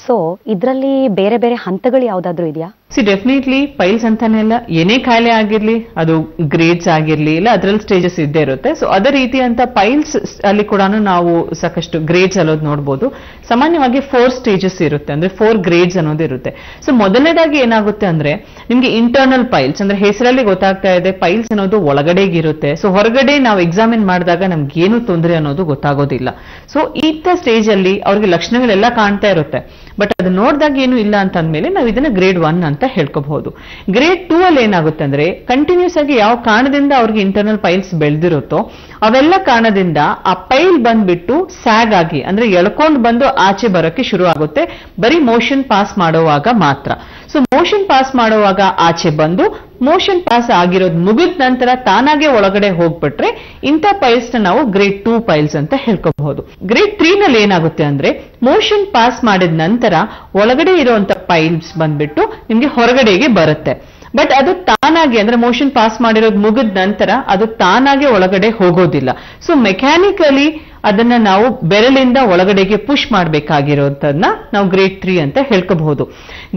ಸೊ ಇದರಲ್ಲಿ ಬೇರೆ ಬೇರೆ ಹಂತಗಳು ಯಾವ್ದಾದ್ರು ಇದೆಯಾ? ಡೆಫಿನೆಟ್ಲಿ ಪೈಲ್ಸ್ ಅಂತಾನೆ ಅಲ್ಲ, ಏನೇ ಕಾಯಿಲೆ ಆಗಿರ್ಲಿ, ಅದು ಗ್ರೇಡ್ಸ್ ಆಗಿರ್ಲಿ, ಇಲ್ಲ ಅದರಲ್ಲಿ ಸ್ಟೇಜಸ್ ಇದ್ದೇ ಇರುತ್ತೆ. ಸೊ ಅದೇ ರೀತಿ ಅಂತ ಪೈಲ್ಸ್ ಅಲ್ಲಿ ಕೂಡ ನಾವು ಸಾಕಷ್ಟು ಗ್ರೇಡ್ಸ್ ಅನ್ನೋದು ನೋಡ್ಬೋದು. ಸಾಮಾನ್ಯವಾಗಿ 4 ಸ್ಟೇಜಸ್ ಇರುತ್ತೆ, ಅಂದ್ರೆ 4 ಗ್ರೇಡ್ಸ್ ಅನ್ನೋದು ಇರುತ್ತೆ. ಸೊ ಮೊದಲನೇದಾಗಿ ಏನಾಗುತ್ತೆ ಅಂದ್ರೆ ನಿಮ್ಗೆ ಇಂಟರ್ನಲ್ ಪೈಲ್ಸ್, ಅಂದ್ರೆ ಹೆಸರಲ್ಲಿ ಗೊತ್ತಾಗ್ತಾ ಇದೆ ಪೈಲ್ಸ್ ಅನ್ನೋದು ಒಳಗಡೆಗಿರುತ್ತೆ. ಸೊ ಹೊರಗಡೆ ನಾವು ಎಕ್ಸಾಮಿನ್ ಮಾಡಿದಾಗ ನಮ್ಗೆ ಏನು ತೊಂದರೆ ಅನ್ನೋದು ಗೊತ್ತಾಗೋದಿಲ್ಲ. ಸೊ ಇಂಥ ಸ್ಟೇಜ್ ಅಲ್ಲಿ ಅವ್ರಿಗೆ ಲಕ್ಷಣಗಳೆಲ್ಲ ಕಾಣ್ತಾ ಇರುತ್ತೆ, ಬಟ್ ಅದು ನೋಡಿದಾಗ ಏನು ಇಲ್ಲ ಅಂತ ಅಂದ್ಮೇಲೆ ನಾವು ಇದನ್ನ ಗ್ರೇಡ್ 1 ಅಂತ ಹೇಳ್ಕೋಬಹುದು. ಗ್ರೇಡ್ 2 ಅಲ್ಲಿ ಏನಾಗುತ್ತೆ ಅಂದ್ರೆ ಕಂಟಿನ್ಯೂಸ್ ಆಗಿ ಯಾವ ಕಾರಣದಿಂದ ಅವ್ರಿಗೆ ಇಂಟರ್ನಲ್ ಪೈಲ್ಸ್ ಬೆಳೆದಿರುತ್ತೋ ಅವೆಲ್ಲ ಕಾರಣದಿಂದ ಆ ಪೈಲ್ ಬಂದ್ಬಿಟ್ಟು ಸ್ಯಾಗ್ ಆಗಿ, ಅಂದ್ರೆ ಎಳ್ಕೊಂಡು ಬಂದು ಆಚೆ ಬರೋಕೆ ಶುರು ಆಗುತ್ತೆ, ಬರೀ ಮೋಷನ್ ಪಾಸ್ ಮಾಡುವಾಗ ಮಾತ್ರ. ಸೊ ಮೋಷನ್ ಪಾಸ್ ಮಾಡುವಾಗ ಆಚೆ ಬಂದು ಮೋಷನ್ ಪಾಸ್ ಆಗಿರೋದು ಮುಗಿದ ನಂತರ ತಾನಾಗೆ ಒಳಗಡೆ ಹೋಗ್ಬಿಟ್ರೆ ಇಂಥ ಪೈಲ್ಸ್ ನಾವು ಗ್ರೇಡ್ 2 ಪೈಲ್ಸ್ ಅಂತ ಹೇಳ್ಕೋಬಹುದು. ಗ್ರೇಡ್ 3 ನಲ್ಲಿ ಏನಾಗುತ್ತೆ ಅಂದ್ರೆ ಮೋಷನ್ ಪಾಸ್ ಮಾಡಿದ ನಂತರ ಒಳಗಡೆ ಇರುವಂತ ಪೈಲ್ಸ್ ಬಂದ್ಬಿಟ್ಟು ನಿಮ್ಗೆ ಹೊರಗಡೆಗೆ ಬರುತ್ತೆ, ಬಟ್ ಅದು ತಾನಾಗಿ, ಅಂದ್ರೆ ಮೋಷನ್ ಪಾಸ್ ಮಾಡಿರೋದು ಮುಗಿದ ನಂತರ ಅದು ತಾನಾಗೆ ಒಳಗಡೆ ಹೋಗೋದಿಲ್ಲ. ಸೊ ಮೆಕ್ಯಾನಿಕಲಿ ಅದನ್ನ ನಾವು ಬೆರಳಿಂದ ಒಳಗಡೆಗೆ ಪುಷ್ ಮಾಡಬೇಕಾಗಿರೋದನ್ನ ನಾವು ಗ್ರೇಡ್ 3 ಅಂತ ಹೇಳ್ಕೋಬಹುದು.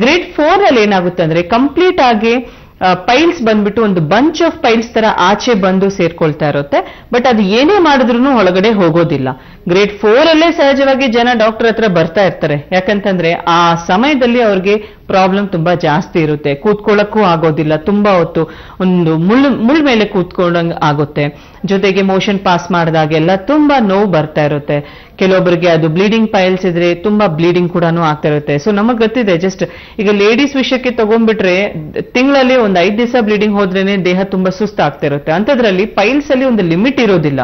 ಗ್ರೇಡ್ 4 ಅಲ್ಲಿ ಏನಾಗುತ್ತೆ ಅಂದ್ರೆ ಕಂಪ್ಲೀಟ್ ಆಗಿ ಪೈಲ್ಸ್ ಬಂದ್ಬಿಟ್ಟು ಒಂದು ಬಂಚ್ ಆಫ್ ಪೈಲ್ಸ್ ತರ ಆಚೆ ಬಂದು ಸೇರ್ಕೊಳ್ತಾ ಇರುತ್ತೆ, ಬಟ್ ಅದು ಏನೇ ಮಾಡಿದ್ರು ಒಳಗಡೆ ಹೋಗೋದಿಲ್ಲ. ಗ್ರೇಡ್ 4 ಅಲ್ಲೇ ಸಹಜವಾಗಿ ಜನ ಡಾಕ್ಟರ್ ಹತ್ರ ಬರ್ತಾ ಇರ್ತಾರೆ, ಯಾಕಂತಂದ್ರೆ ಆ ಸಮಯದಲ್ಲಿ ಅವ್ರಿಗೆ ಪ್ರಾಬ್ಲಮ್ ತುಂಬಾ ಜಾಸ್ತಿ ಇರುತ್ತೆ, ಕೂತ್ಕೊಳ್ಳಕ್ಕೂ ಆಗೋದಿಲ್ಲ, ತುಂಬಾ ಹೊತ್ತು ಒಂದು ಮುಳ್ಳು ಮೇಲೆ ಕೂತ್ಕೊಂಡಂಗ್ ಆಗುತ್ತೆ, ಜೊತೆಗೆ ಮೋಷನ್ ಪಾಸ್ ಮಾಡಿದಾಗೆಲ್ಲ ತುಂಬಾ ನೋವು ಬರ್ತಾ ಇರುತ್ತೆ. ಕೆಲವೊಬ್ಬರಿಗೆ ಅದು ಬ್ಲೀಡಿಂಗ್ ಪೈಲ್ಸ್ ಇದ್ರೆ ತುಂಬಾ ಬ್ಲೀಡಿಂಗ್ ಕೂಡ ಆಗ್ತಾ ಇರುತ್ತೆ. ಸೊ ನಮಗ್ ಗೊತ್ತಿದೆ, ಜಸ್ಟ್ ಈಗ ಲೇಡೀಸ್ ವಿಷಯಕ್ಕೆ ತಗೊಂಡ್ಬಿಟ್ರೆ ತಿಂಗಳಲ್ಲಿ ಒಂದು 5 ದಿವಸ ಬ್ಲೀಡಿಂಗ್ ಹೋದ್ರೇನೆ ದೇಹ ತುಂಬಾ ಸುಸ್ತಾಗ್ತಾ ಇರುತ್ತೆ. ಅಂತದ್ರಲ್ಲಿ ಪೈಲ್ಸ್ ಅಲ್ಲಿ ಒಂದು ಲಿಮಿಟ್ ಇರೋದಿಲ್ಲ.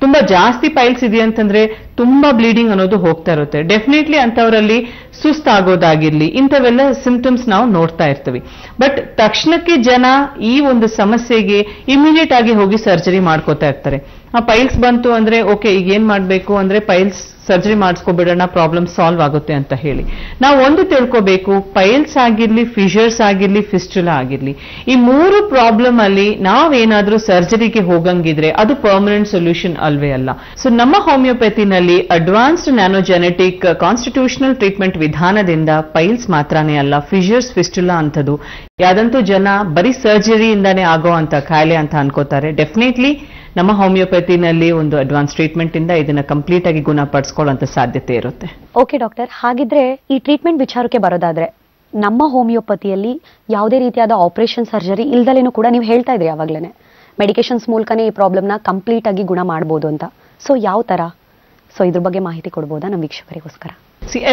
ತುಂಬಾ ಜಾಸ್ತಿ ಪೈಲ್ಸ್ ಇದೆ ಅಂತಂದ್ರೆ ತುಂಬಾ ಬ್ಲೀಡಿಂಗ್ ಅನ್ನೋದು ಹೋಗ್ತಾ ಇರುತ್ತೆ. ಡೆಫಿನೆಟ್ಲಿ ಅಂತವರಲ್ಲಿ ಸುಸ್ತಾಗೋದಾಗಿರ್ಲಿ ಇಂಥವೆಲ್ಲ ಸಿಂಪ್ಟಮ್ಸ್ ನಾವು ನೋಡ್ತಾ ಇರ್ತೀವಿ. ಬಟ್ ತಕ್ಷಣಕ್ಕೆ ಜನ ಈ ಒಂದು ಸಮಸ್ಯೆಗೆ ಇಮಿಡಿಯೇಟ್ ಆಗಿ ಹೋಗಿ ಸರ್ಜರಿ ಮಾಡ್ಕೋತಾ ಇರ್ತಾರೆ. ಆ ಪೈಲ್ಸ್ ಬಂತು ಅಂದ್ರೆ ಓಕೆ, ಈಗ ಏನ್ ಮಾಡ್ಬೇಕು ಅಂದ್ರೆ ಪೈಲ್ಸ್ ಸರ್ಜರಿ ಮಾಡಿಸ್ಕೊಬಿಡೋಣ, ಪ್ರಾಬ್ಲಮ್ ಸಾಲ್ವ್ ಆಗುತ್ತೆ ಅಂತ ಹೇಳಿ. ನಾವು ಒಂದು ತಿಳ್ಕೋಬೇಕು, ಪೈಲ್ಸ್ ಆಗಿರ್ಲಿ, ಫಿಷರ್ಸ್ ಆಗಿರ್ಲಿ, ಫಿಸ್ಟುಲಾ ಆಗಿರ್ಲಿ, ಈ 3 ಪ್ರಾಬ್ಲಮ್ ಅಲ್ಲಿ ನಾವೇನಾದ್ರೂ ಸರ್ಜರಿಗೆ ಹೋಗಂಗಿದ್ರೆ ಅದು ಪರ್ಮನೆಂಟ್ ಸೊಲ್ಯೂಷನ್ ಅಲ್ವೇ ಅಲ್ಲ. ಸೊ ನಮ್ಮ ಹೋಮಿಯೋಪತಿನಲ್ಲಿ ಅಡ್ವಾನ್ಸ್ಡ್ ನ್ಯಾನೋಜೆನೆಟಿಕ್ ಕಾನ್ಸ್ಟಿಟ್ಯೂಷನಲ್ ಟ್ರೀಟ್ಮೆಂಟ್ ವಿಧಾನದಿಂದ ಪೈಲ್ಸ್ ಮಾತ್ರನೇ ಅಲ್ಲ, ಫಿಷರ್ಸ್, ಫಿಸ್ಟುಲಾ ಅಂತದ್ದು ಯಾವ್ದಂತೂ ಜನ ಬರೀ ಸರ್ಜರಿಯಿಂದಾನೇ ಆಗೋ ಅಂತ ಕಾಯಿಲೆ ಅಂತ ಅನ್ಕೋತಾರೆ. ಡೆಫಿನೆಟ್ಲಿ ನಮ್ಮ ಹೋಮಿಯೋಪತಿನಲ್ಲಿ ಒಂದು ಅಡ್ವಾನ್ಸ್ ಟ್ರೀಟ್ಮೆಂಟ್ ಇಂದ ಇದನ್ನ ಕಂಪ್ಲೀಟ್ ಆಗಿ ಗುಣಪಡಿಸ್ಕೊಳ್ಳುವಂತ ಸಾಧ್ಯತೆ ಇರುತ್ತೆ. ಓಕೆ ಡಾಕ್ಟರ್, ಹಾಗಿದ್ರೆ ಈ ಟ್ರೀಟ್ಮೆಂಟ್ ವಿಚಾರಕ್ಕೆ ಬರೋದಾದ್ರೆ ನಮ್ಮ ಹೋಮಿಯೋಪತಿಯಲ್ಲಿ ಯಾವುದೇ ರೀತಿಯಾದ ಆಪರೇಷನ್ ಸರ್ಜರಿ ಇಲ್ದಲೇನೂ ಕೂಡ ನೀವು ಹೇಳ್ತಾ ಇದ್ರಿ ಯಾವಾಗ್ಲೇನೆ ಮೆಡಿಕೇಶನ್ಸ್ ಮೂಲಕನೇ ಈ ಪ್ರಾಬ್ಲಮ್ನ ಕಂಪ್ಲೀಟ್ ಆಗಿ ಗುಣ ಮಾಡಬಹುದು ಅಂತ. ಸೊ ಯಾವ ತರ? ಸೊ ಇದ್ರ ಬಗ್ಗೆ ಮಾಹಿತಿ ಕೊಡ್ಬೋದಾ ನಮ್ಮ ವೀಕ್ಷಕರಿಗೋಸ್ಕರ?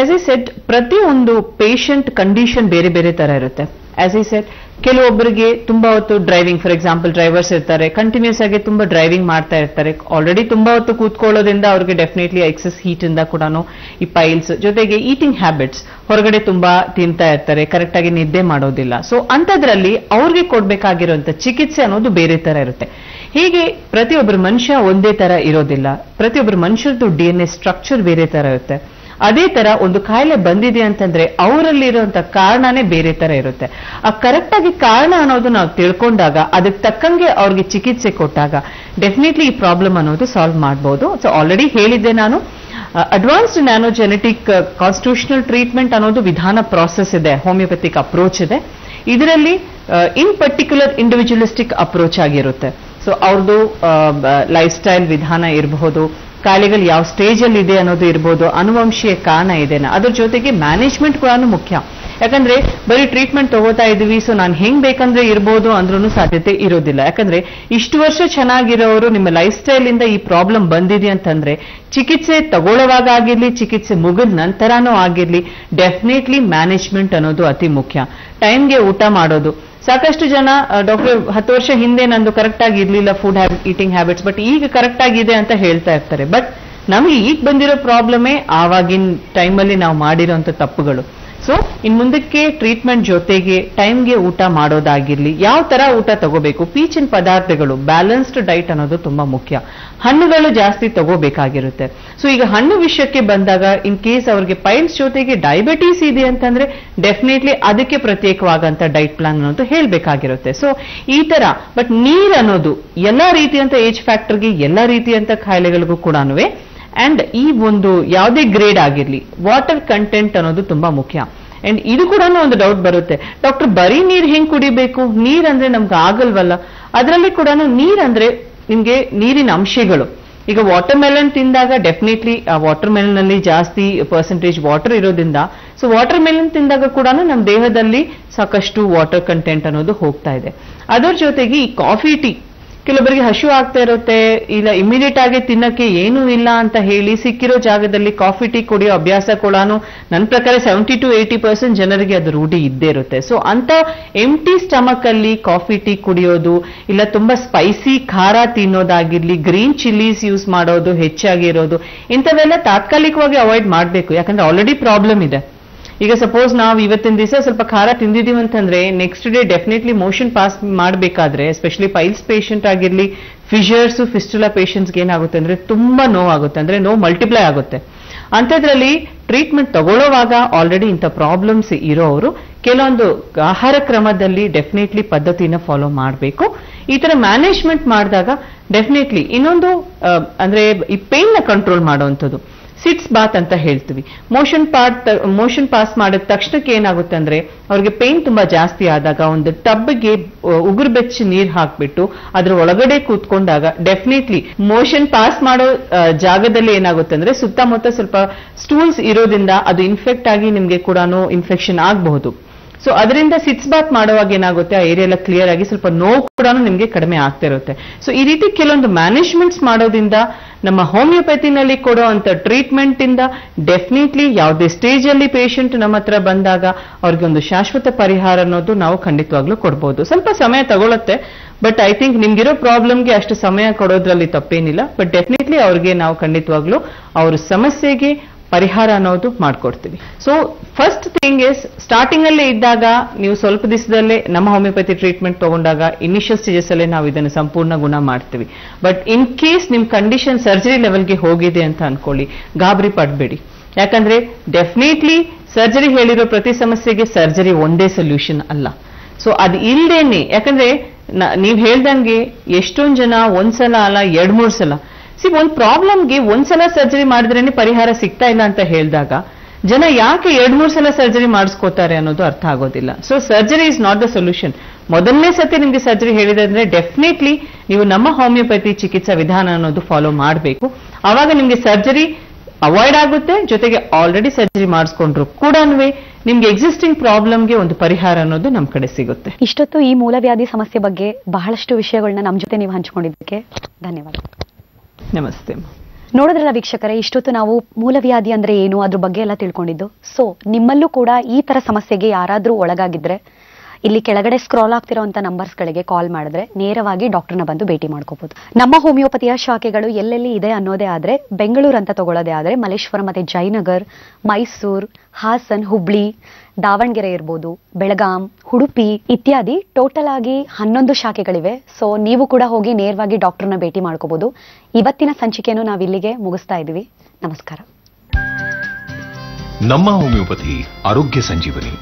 ಆಸ್ ಐ ಸೆಡ್, ಪ್ರತಿಯೊಂದು ಪೇಷಂಟ್ ಕಂಡೀಷನ್ ಬೇರೆ ಬೇರೆ ತರ ಇರುತ್ತೆ. ಆಸ್ ಐ ಸೆಡ್, ಕೆಲವೊಬ್ಬರಿಗೆ ತುಂಬಾ ಹೊತ್ತು ಡ್ರೈವಿಂಗ್, ಫಾರ್ ಎಕ್ಸಾಂಪಲ್ ಡ್ರೈವರ್ಸ್ ಇರ್ತಾರೆ, ಕಂಟಿನ್ಯೂಸ್ ಆಗಿ ತುಂಬಾ ಡ್ರೈವಿಂಗ್ ಮಾಡ್ತಾ ಇರ್ತಾರೆ, ಆಲ್ರೆಡಿ ತುಂಬಾ ಹೊತ್ತು ಕೂತ್ಕೊಳ್ಳೋದ್ರಿಂದ ಅವ್ರಿಗೆ ಡೆಫಿನೆಟ್ಲಿ ಎಕ್ಸೆಸ್ ಹೀಟ್ ಇಂದ ಕೂಡ ಈ ಪೈಲ್ಸ್, ಜೊತೆಗೆ ಈಟಿಂಗ್ ಹ್ಯಾಬಿಟ್ಸ್, ಹೊರಗಡೆ ತುಂಬಾ ತಿಂತಾ ಇರ್ತಾರೆ, ಕರೆಕ್ಟ್ ಆಗಿ ನಿದ್ದೆ ಮಾಡೋದಿಲ್ಲ. ಸೊ ಅಂತದ್ರಲ್ಲಿ ಅವ್ರಿಗೆ ಕೊಡ್ಬೇಕಾಗಿರುವಂತ ಚಿಕಿತ್ಸೆ ಅನ್ನೋದು ಬೇರೆ ತರ ಇರುತ್ತೆ. ಹೀಗೆ ಪ್ರತಿಯೊಬ್ಬರು ಮನುಷ್ಯ ಒಂದೇ ತರ ಇರೋದಿಲ್ಲ, ಪ್ರತಿಯೊಬ್ಬರು ಮನುಷ್ಯರದ್ದು DNA ಸ್ಟ್ರಕ್ಚರ್ ಬೇರೆ ತರ ಇರುತ್ತೆ. ಅದೇ ತರ ಒಂದು ಕಾಯಿಲೆ ಬಂದಿದೆ ಅಂತಂದ್ರೆ ಅವರಲ್ಲಿರುವಂತ ಕಾರಣನೇ ಬೇರೆ ತರ ಇರುತ್ತೆ. ಆ ಕರೆಕ್ಟ್ ಆಗಿ ಕಾರಣ ಅನ್ನೋದು ನಾವು ತಿಳ್ಕೊಂಡಾಗ, ಅದಕ್ಕೆ ತಕ್ಕಂಗೆ ಅವ್ರಿಗೆ ಚಿಕಿತ್ಸೆ ಕೊಟ್ಟಾಗ ಡೆಫಿನೆಟ್ಲಿ ಈ ಪ್ರಾಬ್ಲಮ್ ಅನ್ನೋದು ಸಾಲ್ವ್ ಮಾಡಬಹುದು. ಸೊ ಆಲ್ರೆಡಿ ಹೇಳಿದ್ದೆ ನಾನು, ಅಡ್ವಾನ್ಸ್ಡ್ ನ್ಯಾನೋಜೆನೆಟಿಕ್ ಕಾನ್ಸ್ಟಿಟ್ಯೂಷನಲ್ ಟ್ರೀಟ್ಮೆಂಟ್ ಅನ್ನೋದು ವಿಧಾನ ಪ್ರಾಸೆಸ್ ಇದೆ, ಹೋಮಿಯೋಪತಿಕ್ ಅಪ್ರೋಚ್ ಇದೆ. ಇದರಲ್ಲಿ ಇನ್ ಪರ್ಟಿಕ್ಯುಲರ್ ಇಂಡಿವಿಜುವಲಿಸ್ಟಿಕ್ ಅಪ್ರೋಚ್ ಆಗಿರುತ್ತೆ. ಸೊ ಅವ್ರದ್ದು ಲೈಫ್ ಸ್ಟೈಲ್ ವಿಧಾನ ಇರಬಹುದು, ಕಾಯಿಲೆಗಳು ಯಾವ ಸ್ಟೇಜ್ ಅಲ್ಲಿ ಇದೆ ಅನ್ನೋದು ಇರ್ಬೋದು, ಅನುವಂಶೀಯ ಕಾರಣ ಇದೆನಾ, ಅದ್ರ ಜೊತೆಗೆ ಮ್ಯಾನೇಜ್ಮೆಂಟ್ ಕೂಡ ಮುಖ್ಯ. ಯಾಕಂದ್ರೆ ಬರೀ ಟ್ರೀಟ್ಮೆಂಟ್ ತಗೋತಾ ಇದೀವಿ, ಸೊ ನಾನು ಹೆಂಗ್ ಬೇಕಂದ್ರೆ ಇರ್ಬೋದು ಅಂದ್ರೂ ಸಾಧ್ಯತೆ ಇರೋದಿಲ್ಲ. ಯಾಕಂದ್ರೆ ಇಷ್ಟು ವರ್ಷ ಚೆನ್ನಾಗಿರೋರು ನಿಮ್ಮ ಲೈಫ್ ಸ್ಟೈಲ್ ಇಂದ ಈ ಪ್ರಾಬ್ಲಮ್ ಬಂದಿದೆ ಅಂತಂದ್ರೆ ಚಿಕಿತ್ಸೆ ತಗೊಳ್ಳೋವಾಗ ಆಗಿರ್ಲಿ, ಚಿಕಿತ್ಸೆ ಮುಗಿದ ನಂತರನೂ ಆಗಿರ್ಲಿ, ಡೆಫಿನೆಟ್ಲಿ ಮ್ಯಾನೇಜ್ಮೆಂಟ್ ಅನ್ನೋದು ಅತಿ ಮುಖ್ಯ. ಟೈಮ್ಗೆ ಊಟ ಮಾಡೋದು. ಸಾಕಷ್ಟು ಜನ ಡಾಕ್ಟರ್ 10 ವರ್ಷ ಹಿಂದೆ ನಂದು ಕರೆಕ್ಟ್ ಆಗಿ ಇರ್ಲಿಲ್ಲ ಫುಡ್ ಈಟಿಂಗ್ ಹ್ಯಾಬಿಟ್ಸ್, ಬಟ್ ಈಗ ಕರೆಕ್ಟ್ ಆಗಿದೆ ಅಂತ ಹೇಳ್ತಾ ಇರ್ತಾರೆ. ಬಟ್ ನಮಗೆ ಈಗ ಬಂದಿರೋ ಪ್ರಾಬ್ಲಮೇ ಆವಾಗಿನ ಟೈಮಲ್ಲಿ ನಾವು ಮಾಡಿರೋಂಥ ತಪ್ಪುಗಳು. ಸೊ ಇನ್ ಮುಂದಕ್ಕೆ ಟ್ರೀಟ್ಮೆಂಟ್ ಜೊತೆಗೆ ಟೈಮ್ಗೆ ಊಟ ಮಾಡೋದಾಗಿರ್ಲಿ, ಯಾವ ತರ ಊಟ ತಗೋಬೇಕು, ಪೀಚಿನ ಪದಾರ್ಥಗಳು, ಬ್ಯಾಲೆನ್ಸ್ಡ್ ಡೈಟ್ ಅನ್ನೋದು ತುಂಬಾ ಮುಖ್ಯ. ಹಣ್ಣುಗಳು ಜಾಸ್ತಿ ತಗೋಬೇಕಾಗಿರುತ್ತೆ. ಸೊ ಈಗ ಹಣ್ಣು ವಿಷಯಕ್ಕೆ ಬಂದಾಗ, ಇನ್ ಕೇಸ್ ಅವ್ರಿಗೆ ಪೈಲ್ಸ್ ಜೊತೆಗೆ ಡಯಾಬಿಟೀಸ್ ಇದೆ ಅಂತಂದ್ರೆ ಡೆಫಿನೆಟ್ಲಿ ಅದಕ್ಕೆ ಪ್ರತ್ಯೇಕವಾದಂತ ಡೈಟ್ ಪ್ಲಾನ್ ಅನ್ನೋದು ಹೇಳ್ಬೇಕಾಗಿರುತ್ತೆ. ಸೊ ಈ ತರ, ಬಟ್ ನೀರ್ ಅನ್ನೋದು ಎಲ್ಲಾ ರೀತಿಯಂತ ಏಜ್ ಫ್ಯಾಕ್ಟರ್ಗೆ, ಎಲ್ಲಾ ರೀತಿಯಂತ ಕಾಯಿಲೆಗಳಿಗೂ ಕೂಡ ಅಂಡ್ ಈ ಒಂದು ಯಾವುದೇ ಗ್ರೇಡ್ ಆಗಿರ್ಲಿ, ವಾಟರ್ ಕಂಟೆಂಟ್ ಅನ್ನೋದು ತುಂಬಾ ಮುಖ್ಯ. ಅಂಡ್ ಇದು ಕೂಡ ಒಂದು ಡೌಟ್ ಬರುತ್ತೆ, ಡಾಕ್ಟರ್ ಬರೀ ನೀರ್ ಹೆಂಗ್ ಕುಡಿಬೇಕು, ನೀರ್ ಅಂದ್ರೆ ನಮ್ಗೆ ಆಗಲ್ವಲ್ಲ. ಅದರಲ್ಲಿ ಕೂಡ ನೀರ್ ಅಂದ್ರೆ ನಿಮ್ಗೆ ನೀರಿನ ಅಂಶಗಳು. ಈಗ ವಾಟರ್ ಮೆಲನ್ ತಿಂದಾಗ ಡೆಫಿನೆಟ್ಲಿ ಆ ವಾಟರ್ ಮೆಲನ್ ನಲ್ಲಿ ಜಾಸ್ತಿ ಪರ್ಸೆಂಟೇಜ್ ವಾಟರ್ ಇರೋದ್ರಿಂದ, ಸೊ ವಾಟರ್ ಮೆಲನ್ ತಿಂದಾಗ ಕೂಡ ನಮ್ಮ ದೇಹದಲ್ಲಿ ಸಾಕಷ್ಟು ವಾಟರ್ ಕಂಟೆಂಟ್ ಅನ್ನೋದು ಹೋಗ್ತಾ ಇದೆ. ಅದರ ಜೊತೆಗೆ ಈ ಕಾಫಿ ಟೀ, ಕೆಲವೊಬ್ಬರಿಗೆ ಹಶು ಆಗ್ತಾ ಇರುತ್ತೆ, ಇಲ್ಲ ಇಮಿಡಿಯೇಟ್ ಆಗಿ ತಿನ್ನಕ್ಕೆ ಏನೂ ಇಲ್ಲ ಅಂತ ಹೇಳಿ ಸಿಕ್ಕಿರೋ ಜಾಗದಲ್ಲಿ ಕಾಫಿ ಟೀ ಕುಡಿಯೋ ಅಭ್ಯಾಸ ಕೂಡ ನನ್ನ ಪ್ರಕಾರ 70 to 80% ಜನರಿಗೆ ಅದು ರೂಢಿ ಇದ್ದೇ ಇರುತ್ತೆ. ಸೊ ಅಂತ ಎಂಟಿ ಸ್ಟಮಕ್ ಅಲ್ಲಿ ಕಾಫಿ ಟೀ ಕುಡಿಯೋದು, ಇಲ್ಲ ತುಂಬಾ ಸ್ಪೈಸಿ ಖಾರ ತಿನ್ನೋದಾಗಿರ್ಲಿ, ಗ್ರೀನ್ ಚಿಲ್ಲೀಸ್ ಯೂಸ್ ಮಾಡೋದು ಹೆಚ್ಚಾಗಿರೋದು, ಇಂಥವೆಲ್ಲ ತಾತ್ಕಾಲಿಕವಾಗಿ ಅವಾಯ್ಡ್ ಮಾಡಬೇಕು. ಯಾಕಂದ್ರೆ ಆಲ್ರೆಡಿ ಪ್ರಾಬ್ಲಮ್ ಇದೆ. ಈಗ ಸಪೋಸ್ ನಾವು ಇವತ್ತಿನ ದಿವಸ ಸ್ವಲ್ಪ ಖಾರ ತಿಂದಿದೀವಿ ಅಂತಂದ್ರೆ next day definitely motion pass ಮಾಡಬೇಕಾದ್ರೆ, ಎಸ್ಪೆಷಲಿ ಪೈಲ್ಸ್ ಪೇಷಂಟ್ ಆಗಿರ್ಲಿ, ಫಿಷರ್ಸ್ ಫಿಸ್ಟುಲಾ ಪೇಷಂಟ್ಸ್ಗೆ ಏನಾಗುತ್ತೆ ಅಂದ್ರೆ ತುಂಬಾ ನೋವಾಗುತ್ತೆ, ಅಂದ್ರೆ ನೋವು ಮಲ್ಟಿಪ್ಲೈ ಆಗುತ್ತೆ. ಅಂಥದ್ರಲ್ಲಿ ಟ್ರೀಟ್ಮೆಂಟ್ ತಗೊಳ್ಳೋವಾಗ ಆಲ್ರೆಡಿ ಇಂಥ ಪ್ರಾಬ್ಲಮ್ಸ್ ಇರೋರು ಕೆಲವೊಂದು ಆಹಾರ ಕ್ರಮದಲ್ಲಿ ಡೆಫಿನೆಟ್ಲಿ ಪದ್ಧತಿನ ಫಾಲೋ ಮಾಡಬೇಕು. ಈ ತರ ಮ್ಯಾನೇಜ್ಮೆಂಟ್ ಮಾಡಿದಾಗ ಡೆಫಿನೆಟ್ಲಿ ಇನ್ನೊಂದು ಅಂದ್ರೆ ಈ ಪೇನ್ ನ ಕಂಟ್ರೋಲ್ ಮಾಡುವಂಥದ್ದು, ಸಿಟ್ಸ್ ಬಾತ್ ಅಂತ ಹೇಳ್ತೀವಿ. ಮೋಷನ್ ಪಾಸ್ ಮಾಡಿದ ತಕ್ಷಣಕ್ಕೆ ಏನಾಗುತ್ತೆ ಅಂದ್ರೆ ಅವ್ರಿಗೆ ಪೇನ್ ತುಂಬಾ ಜಾಸ್ತಿ ಆದಾಗ ಒಂದು ಟಬ್ಗೆ ಉಗುರು ಬೆಚ್ಚಿ ನೀರ್ ಹಾಕ್ಬಿಟ್ಟು ಅದ್ರ ಒಳಗಡೆ ಕೂತ್ಕೊಂಡಾಗ ಡೆಫಿನೆಟ್ಲಿ ಮೋಷನ್ ಪಾಸ್ ಮಾಡೋ ಜಾಗದಲ್ಲಿ ಏನಾಗುತ್ತೆ ಅಂದ್ರೆ ಸುತ್ತಮುತ್ತ ಸ್ವಲ್ಪ ಸ್ಟೂಲ್ಸ್ ಇರೋದ್ರಿಂದ ಅದು ಇನ್ಫೆಕ್ಟ್ ಆಗಿ ನಿಮ್ಗೆ ಕೂಡ ಇನ್ಫೆಕ್ಷನ್ ಆಗಬಹುದು. ಸೊ ಅದರಿಂದ ಸಿಟ್ಸ್ ಬಾತ್ ಮಾಡುವಾಗ ಏನಾಗುತ್ತೆ, ಆ ಏರಿಯಾ ಎಲ್ಲ ಕ್ಲಿಯರ್ ಆಗಿ ಸ್ವಲ್ಪ ನೋವು ಕೂಡ ನಿಮ್ಗೆ ಕಡಿಮೆ ಆಗ್ತಾ ಇರುತ್ತೆ. ಸೊ ಈ ರೀತಿ ಕೆಲವೊಂದು ಮ್ಯಾನೇಜ್ಮೆಂಟ್ಸ್ ಮಾಡೋದ್ರಿಂದ ನಮ್ಮ ಹೋಮಿಯೋಪತಿನಲ್ಲಿ ಕೊಡೋ ಅಂತ ಟ್ರೀಟ್ಮೆಂಟ್ ಇಂದ ಡೆಫಿನೆಟ್ಲಿ ಯಾವುದೇ ಸ್ಟೇಜ್ ಅಲ್ಲಿ ಪೇಷಂಟ್ ನಮ್ಮ ಹತ್ರ ಬಂದಾಗ ಅವ್ರಿಗೆ ಒಂದು ಶಾಶ್ವತ ಪರಿಹಾರ ಅನ್ನೋದು ನಾವು ಖಂಡಿತವಾಗ್ಲೂ ಕೊಡ್ಬೋದು. ಸ್ವಲ್ಪ ಸಮಯ ತಗೊಳುತ್ತೆ, ಬಟ್ ಐ ಥಿಂಕ್ ನಿಮ್ಗಿರೋ ಪ್ರಾಬ್ಲಮ್ಗೆ ಅಷ್ಟು ಸಮಯ ಕೊಡೋದ್ರಲ್ಲಿ ತಪ್ಪೇನಿಲ್ಲ. ಬಟ್ ಡೆಫಿನೆಟ್ಲಿ ಅವ್ರಿಗೆ ನಾವು ಖಂಡಿತವಾಗ್ಲೂ ಅವ್ರ ಸಮಸ್ಯೆಗೆ ಪರಿಹಾರ ಅನ್ನೋದು ಮಾಡ್ಕೊಡ್ತೀವಿ. So first thing is, starting ಅಲ್ಲೇ ಇದ್ದಾಗ ನೀವು ಸ್ವಲ್ಪ ದಿವಸದಲ್ಲೇ ನಮ್ಮ ಹೋಮಿಯೋಪತಿ ಟ್ರೀಟ್ಮೆಂಟ್ ತಗೊಂಡಾಗ ಇನಿಷಿಯಲ್ ಸ್ಟೇಜಸ್ ಅಲ್ಲೇ ನಾವು ಇದನ್ನು ಸಂಪೂರ್ಣ ಗುಣ ಮಾಡ್ತೀವಿ. ಬಟ್ ಇನ್ ಕೇಸ್ ನಿಮ್ ಕಂಡೀಷನ್ ಸರ್ಜರಿ ಲೆವೆಲ್ಗೆ ಹೋಗಿದೆ ಅಂತ ಅನ್ಕೊಳ್ಳಿ, ಗಾಬರಿ ಪಡ್ಬೇಡಿ. ಯಾಕಂದ್ರೆ ಡೆಫಿನೆಟ್ಲಿ ಸರ್ಜರಿ ಹೇಳಿರೋ ಪ್ರತಿ ಸಮಸ್ಯೆಗೆ ಸರ್ಜರಿ ಒಂದೇ ಸೊಲ್ಯೂಷನ್ ಅಲ್ಲ. ಸೊ ಅದು ಇಲ್ದೇನೆ, ಯಾಕಂದ್ರೆ ನೀವ್ ಹೇಳ್ದಂಗೆ ಎಷ್ಟೊಂದ್ ಜನ ಒಂದ್ಸಲ ಅಲ್ಲ 2-3 ಸಲ, ಒಂದು ಪ್ರಾಬ್ಲಮ್ಗೆ ಒಂದ್ಸಲ ಸರ್ಜರಿ ಮಾಡಿದ್ರೇನೆ ಪರಿಹಾರ ಸಿಗ್ತಾ ಇಲ್ಲ ಅಂತ ಹೇಳಿದಾಗ ಜನ ಯಾಕೆ 2-3 ಸಲ ಸರ್ಜರಿ ಮಾಡಿಸ್ಕೋತಾರೆ ಅನ್ನೋದು ಅರ್ಥ ಆಗೋದಿಲ್ಲ. So surgery is not the solution. ಮೊದಲನೇ ಸತಿ ನಿಮ್ಗೆ ಸರ್ಜರಿ ಹೇಳಿದ್ರೆ ಡೆಫಿನೆಟ್ಲಿ ನೀವು ನಮ್ಮ ಹೋಮಿಯೋಪತಿ ಚಿಕಿತ್ಸಾ ವಿಧಾನ ಅನ್ನೋದು ಫಾಲೋ ಮಾಡಬೇಕು. ಆವಾಗ ನಿಮ್ಗೆ ಸರ್ಜರಿ ಅವಾಯ್ಡ್ ಆಗುತ್ತೆ, ಜೊತೆಗೆ ಆಲ್ರೆಡಿ ಸರ್ಜರಿ ಮಾಡಿಸ್ಕೊಂಡ್ರು ಕೂಡ ನಿಮ್ಗೆ ಎಕ್ಸಿಸ್ಟಿಂಗ್ ಪ್ರಾಬ್ಲಮ್ಗೆ ಒಂದು ಪರಿಹಾರ ಅನ್ನೋದು ನಮ್ ಕಡೆ ಸಿಗುತ್ತೆ. ಇಷ್ಟೊತ್ತು ಈ ಮೂಲವ್ಯಾಧಿ ಸಮಸ್ಯೆ ಬಗ್ಗೆ ಬಹಳಷ್ಟು ವಿಷಯಗಳನ್ನ ನಮ್ ಜೊತೆ ನೀವು ಹಂಚಿಕೊಂಡಿದ್ದಕ್ಕೆ ಧನ್ಯವಾದ. ನಮಸ್ತೆ. ನೋಡಿದ್ರಲ್ಲ ವೀಕ್ಷಕರೇ, ಇಷ್ಟೊತ್ತು ನಾವು ಮೂಲವ್ಯಾಧಿ ಅಂದ್ರೆ ಏನು ಅದ್ರ ಬಗ್ಗೆ ಎಲ್ಲ ತಿಳ್ಕೊಂಡಿದ್ದು. ಸೊ ನಿಮ್ಮಲ್ಲೂ ಕೂಡ ಈ ತರ ಸಮಸ್ಯೆಗೆ ಯಾರಾದ್ರೂ ಒಳಗಾಗಿದ್ರೆ ಇಲ್ಲಿ ಕೆಳಗಡೆ ಸ್ಕ್ರಾಲ್ ಆಗ್ತಿರೋಂಥ ನಂಬರ್ಸ್ಗಳಿಗೆ ಕಾಲ್ ಮಾಡಿದ್ರೆ ನೇರವಾಗಿ ಡಾಕ್ಟರ್ನ ಬಂದು ಭೇಟಿ ಮಾಡ್ಕೋಬಹುದು. ನಮ್ಮ ಹೋಮಿಯೋಪತಿಯ ಶಾಖೆಗಳು ಎಲ್ಲೆಲ್ಲಿ ಇದೆ ಅನ್ನೋದೇ ಆದ್ರೆ ಬೆಂಗಳೂರು ಅಂತ ತಗೊಳ್ಳೋದೇ ಆದ್ರೆ ಮಲ್ಲೇಶ್ವರ ಮತ್ತೆ ಜಯನಗರ್, ಮೈಸೂರು, ಹಾಸನ್, ಹುಬ್ಳಿ, ದಾವಣಗೆರೆ ಇರ್ಬೋದು, ಬೆಳಗಾಂ, ಉಡುಪಿ ಇತ್ಯಾದಿ ಟೋಟಲ್ ಆಗಿ 11 ಶಾಖೆಗಳಿವೆ. ಸೊ ನೀವು ಕೂಡ ಹೋಗಿ ನೇರವಾಗಿ ಡಾಕ್ಟರ್ನ ಭೇಟಿ ಮಾಡ್ಕೋಬಹುದು. ಇವತ್ತಿನ ಸಂಚಿಕೆಯನ್ನು ನಾವು ಇಲ್ಲಿಗೆ ಮುಗಿಸ್ತಾ ಇದ್ದೀವಿ. ನಮಸ್ಕಾರ. ನಮ್ಮ ಹೋಮಿಯೋಪತಿ ಆರೋಗ್ಯ ಸಂಜೀವನಿ.